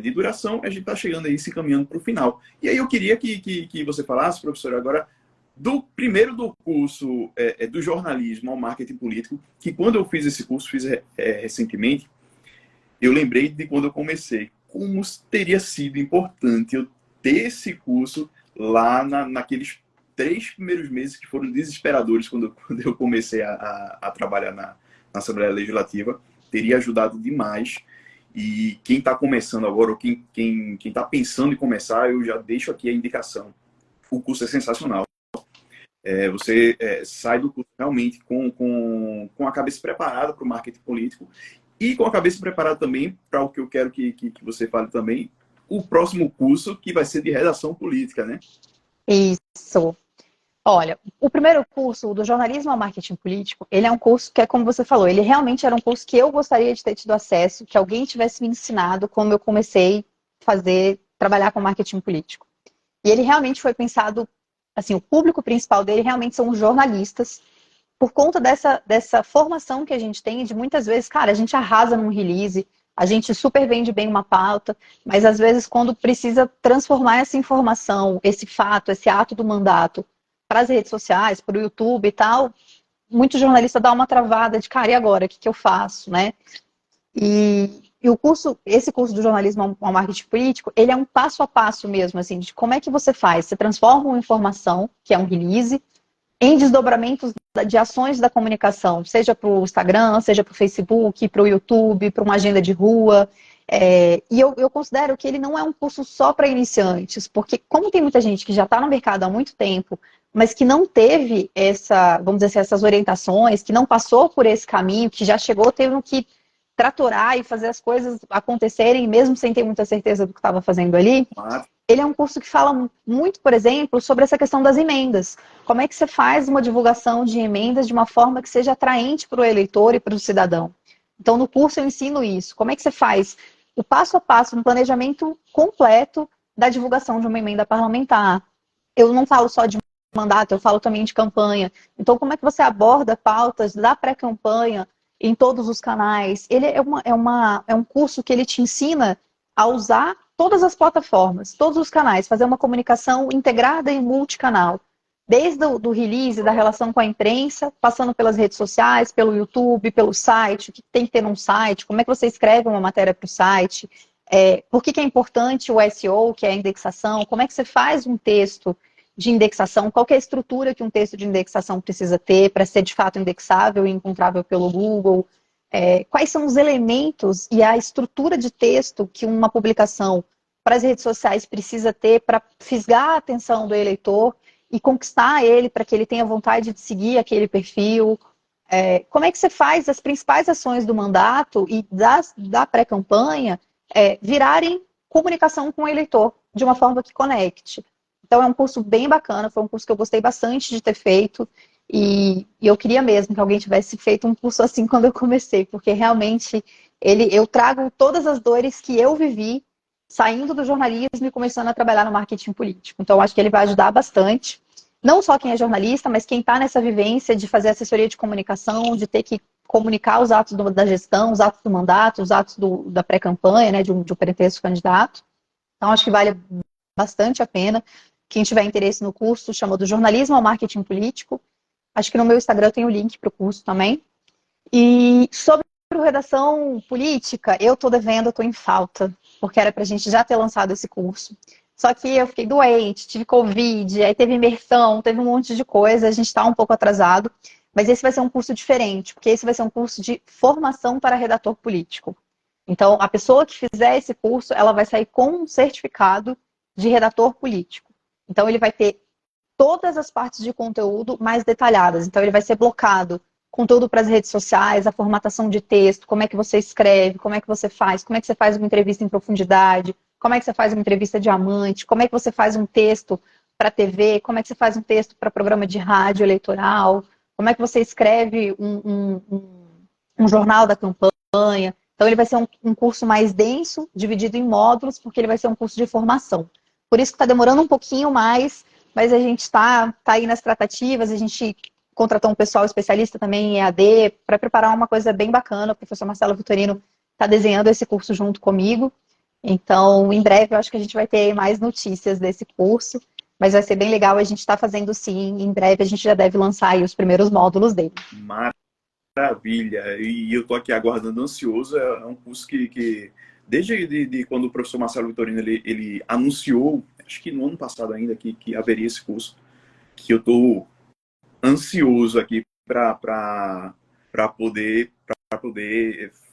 de duração. A gente está chegando aí, se caminhando para o final. E aí eu queria que você falasse, professor, agora primeiro do curso do jornalismo ao marketing político, que quando eu fiz esse curso, fiz recentemente, eu lembrei de quando eu comecei, como teria sido importante eu ter esse curso lá naqueles 3 primeiros meses que foram desesperadores quando eu comecei a trabalhar na Assembleia Legislativa. Teria ajudado demais. E quem está começando agora, ou quem está pensando em começar, eu já deixo aqui a indicação. O curso é sensacional. Você sai do curso realmente com a cabeça preparada para o marketing político e com a cabeça preparada também para o que eu quero que você fale também, o próximo curso, que vai ser de redação política, né? Isso. Olha, o primeiro curso do jornalismo ao marketing político, ele é um curso que é como você falou, ele realmente era um curso que eu gostaria de ter tido acesso, que alguém tivesse me ensinado como eu comecei a trabalhar com marketing político. E ele realmente foi pensado, assim, o público principal dele realmente são os jornalistas, por conta dessa formação que a gente tem, de muitas vezes, cara, a gente arrasa num release, a gente super vende bem uma pauta, mas às vezes quando precisa transformar essa informação, esse fato, esse ato do mandato para as redes sociais, para o YouTube e tal, muito jornalista dá uma travada de, cara, e agora? O que eu faço, né? E esse curso do jornalismo ao marketing político, ele é um passo a passo mesmo, assim, de como é que você faz. Você transforma uma informação, que é um release, em desdobramentos de ações da comunicação, seja para o Instagram, seja para o Facebook, para o YouTube, para uma agenda de rua. E eu considero que ele não é um curso só para iniciantes, porque como tem muita gente que já está no mercado há muito tempo, mas que não teve vamos dizer assim, essas orientações, que não passou por esse caminho, que já chegou tendo que tratorar e fazer as coisas acontecerem, mesmo sem ter muita certeza do que estava fazendo ali, ele é um curso que fala muito, por exemplo, sobre essa questão das emendas. Como é que você faz uma divulgação de emendas de uma forma que seja atraente para o eleitor e para o cidadão? Então, no curso eu ensino isso. Como é que você faz o passo a passo, um planejamento completo da divulgação de uma emenda parlamentar? Eu não falo só de mandato, eu falo também de campanha. Então, como é que você aborda pautas da pré-campanha em todos os canais? Ele é um curso que ele te ensina a usar todas as plataformas, todos os canais, fazer uma comunicação integrada e multicanal. Desde o release, da relação com a imprensa, passando pelas redes sociais, pelo YouTube, pelo site, o que tem que ter num site, como é que você escreve uma matéria para o site, por que é importante o SEO, que é a indexação, como é que você faz um texto de indexação, qual é a estrutura que um texto de indexação precisa ter para ser de fato indexável e encontrável pelo Google, quais são os elementos e a estrutura de texto que uma publicação para as redes sociais precisa ter para fisgar a atenção do eleitor e conquistar ele para que ele tenha vontade de seguir aquele perfil. Como é que você faz as principais ações do mandato e da pré-campanha virarem comunicação com o eleitor de uma forma que conecte? Então é um curso bem bacana, foi um curso que eu gostei bastante de ter feito. E eu queria mesmo que alguém tivesse feito um curso assim quando eu comecei, porque realmente eu trago todas as dores que eu vivi saindo do jornalismo e começando a trabalhar no marketing político. Então, acho que ele vai ajudar bastante. Não só quem é jornalista, mas quem está nessa vivência de fazer assessoria de comunicação, de ter que comunicar os atos da gestão, os atos do mandato, os atos da pré-campanha, né, de um pretexto candidato. Então, acho que vale bastante a pena. Quem tiver interesse no curso, chama do Jornalismo ao Marketing Político. Acho que no meu Instagram tem o link para o curso também. E sobre redação política, eu estou devendo, estou em falta, porque era para a gente já ter lançado esse curso. Só que eu fiquei doente, tive Covid, aí teve imersão, teve um monte de coisa, a gente está um pouco atrasado. Mas esse vai ser um curso diferente, porque esse vai ser um curso de formação para redator político. Então, a pessoa que fizer esse curso, ela vai sair com um certificado de redator político. Então, ele vai ter todas as partes de conteúdo mais detalhadas. Então, ele vai ser blocado. Conteúdo para as redes sociais, a formatação de texto, como é que você escreve, como é que você faz uma entrevista em profundidade, como é que você faz uma entrevista diamante, como é que você faz um texto para TV, como é que você faz um texto para programa de rádio eleitoral, como é que você escreve um jornal da campanha. Então, ele vai ser um curso mais denso, dividido em módulos, porque ele vai ser um curso de formação. Por isso que está demorando um pouquinho mais, mas a gente está aí nas tratativas, a gente contratou um pessoal especialista também em EAD para preparar uma coisa bem bacana. O professor Marcelo Vitorino está desenhando esse curso junto comigo. Então, em breve, eu acho que a gente vai ter mais notícias desse curso, mas vai ser bem legal, a gente está fazendo sim. Em breve, a gente já deve lançar aí os primeiros módulos dele. Maravilha! E eu estou aqui aguardando ansioso. É um curso que desde quando o professor Marcelo Vitorino ele anunciou, acho que no ano passado ainda, que haveria esse curso, que eu estou ansioso aqui para poder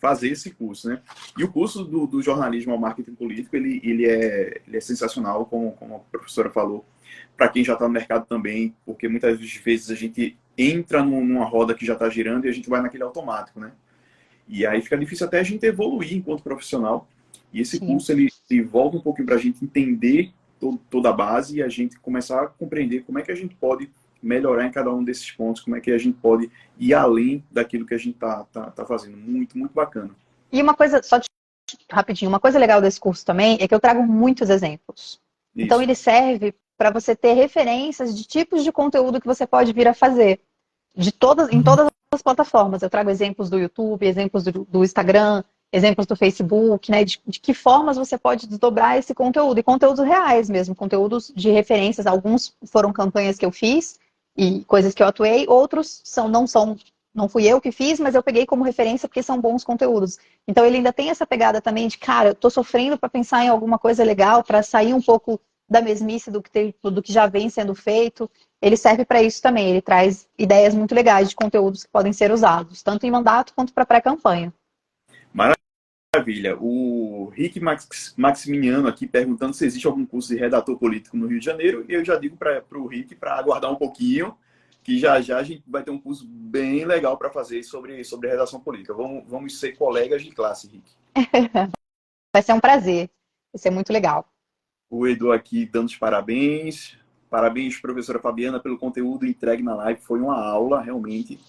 fazer esse curso, né? E o curso do jornalismo ao marketing político, ele é sensacional, como a professora falou, para quem já está no mercado também, porque muitas vezes a gente entra numa roda que já está girando e a gente vai naquele automático, né? E aí fica difícil até a gente evoluir enquanto profissional. E esse Sim. curso, ele volta um pouquinho para a gente entender toda a base e a gente começar a compreender como é que a gente pode melhorar em cada um desses pontos, como é que a gente pode ir além daquilo que a gente tá fazendo. Muito, muito bacana. E uma coisa, rapidinho, uma coisa legal desse curso também é que eu trago muitos exemplos. Isso. Então, ele serve para você ter referências de tipos de conteúdo que você pode vir a fazer. Em todas as plataformas. Eu trago exemplos do YouTube, exemplos do Instagram, exemplos do Facebook, né? De que formas você pode desdobrar esse conteúdo. E conteúdos reais mesmo, conteúdos de referências. Alguns foram campanhas que eu fiz e coisas que eu atuei, outros não fui eu que fiz, mas eu peguei como referência porque são bons conteúdos. Então ele ainda tem essa pegada também de, cara, eu tô sofrendo para pensar em alguma coisa legal, para sair um pouco da mesmice do que já vem sendo feito. Ele serve para isso também. Ele traz ideias muito legais de conteúdos que podem ser usados, tanto em mandato quanto para pré-campanha. Maravilha. O Rick Maximiano aqui perguntando se existe algum curso de redator político no Rio de Janeiro. E eu já digo para o Rick para aguardar um pouquinho, que já a gente vai ter um curso bem legal para fazer sobre redação política. Vamos ser colegas de classe, Rick. Vai ser um prazer. Vai ser muito legal. O Edu aqui dando os parabéns. Parabéns, professora Fabiana, pelo conteúdo entregue na live. Foi uma aula, realmente.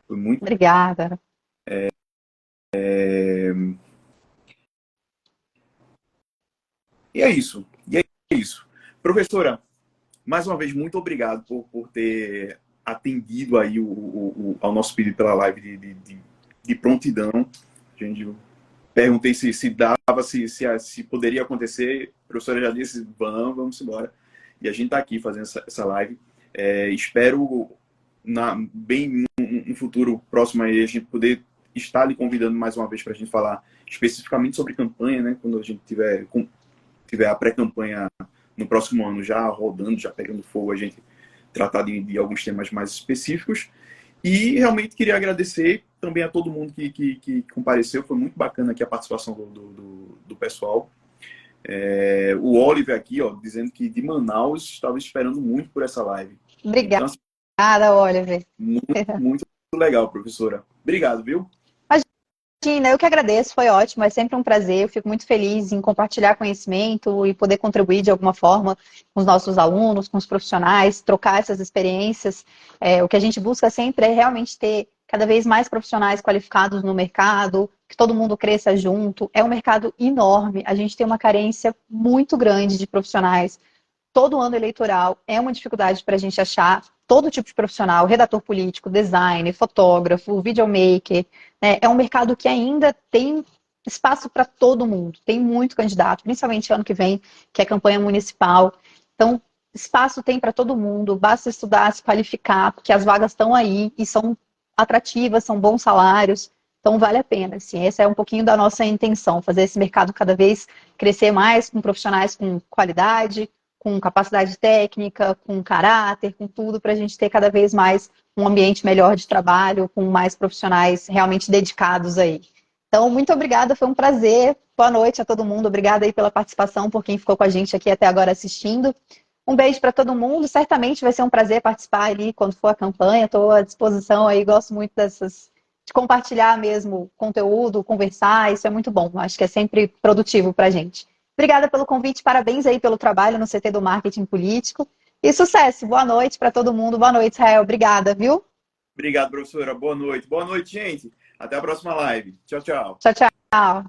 Foi muito. Obrigada. E é isso. Professora, mais uma vez, muito obrigado por ter atendido aí ao nosso pedido pela live de prontidão. A gente perguntei se dava, se poderia acontecer. A professora já disse, vamos embora. E a gente está aqui fazendo essa live. Espero, bem no futuro próximo, aí, a gente poder estar lhe convidando mais uma vez para a gente falar especificamente sobre campanha, né? Quando a gente tiver a pré-campanha no próximo ano já rodando, já pegando fogo, a gente tratar de alguns temas mais específicos. E realmente queria agradecer também a todo mundo que compareceu. Foi muito bacana aqui a participação do pessoal. O Oliver aqui, ó, dizendo que de Manaus estava esperando muito por essa live. Obrigada, então, Oliver. Muito legal, professora. Obrigado, viu? Imagina, eu que agradeço, foi ótimo, é sempre um prazer. Eu fico muito feliz em compartilhar conhecimento e poder contribuir de alguma forma com os nossos alunos, com os profissionais, trocar essas experiências. O que a gente busca sempre é realmente ter cada vez mais profissionais qualificados no mercado, que todo mundo cresça junto. É um mercado enorme, a gente tem uma carência muito grande de profissionais. Todo ano eleitoral é uma dificuldade para a gente achar todo tipo de profissional, redator político, designer, fotógrafo, videomaker. Né? É um mercado que ainda tem espaço para todo mundo. Tem muito candidato, principalmente ano que vem, que é campanha municipal. Então, espaço tem para todo mundo. Basta estudar, se qualificar, porque as vagas estão aí e são atrativas, são bons salários. Então, vale a pena. Assim, essa é um pouquinho da nossa intenção, fazer esse mercado cada vez crescer mais com profissionais com qualidade, com capacidade técnica, com caráter, com tudo, para a gente ter cada vez mais um ambiente melhor de trabalho, com mais profissionais realmente dedicados aí. Então, muito obrigada, foi um prazer. Boa noite a todo mundo. Obrigada aí pela participação, por quem ficou com a gente aqui até agora assistindo. Um beijo para todo mundo. Certamente vai ser um prazer participar ali quando for a campanha. Estou à disposição aí, gosto muito de compartilhar mesmo conteúdo, conversar. Isso é muito bom. Acho que é sempre produtivo para a gente. Obrigada pelo convite, parabéns aí pelo trabalho no CT do Marketing Político. E sucesso, boa noite para todo mundo. Boa noite, Israel. Obrigada, viu? Obrigado, professora. Boa noite. Boa noite, gente. Até a próxima live. Tchau, tchau. Tchau, tchau.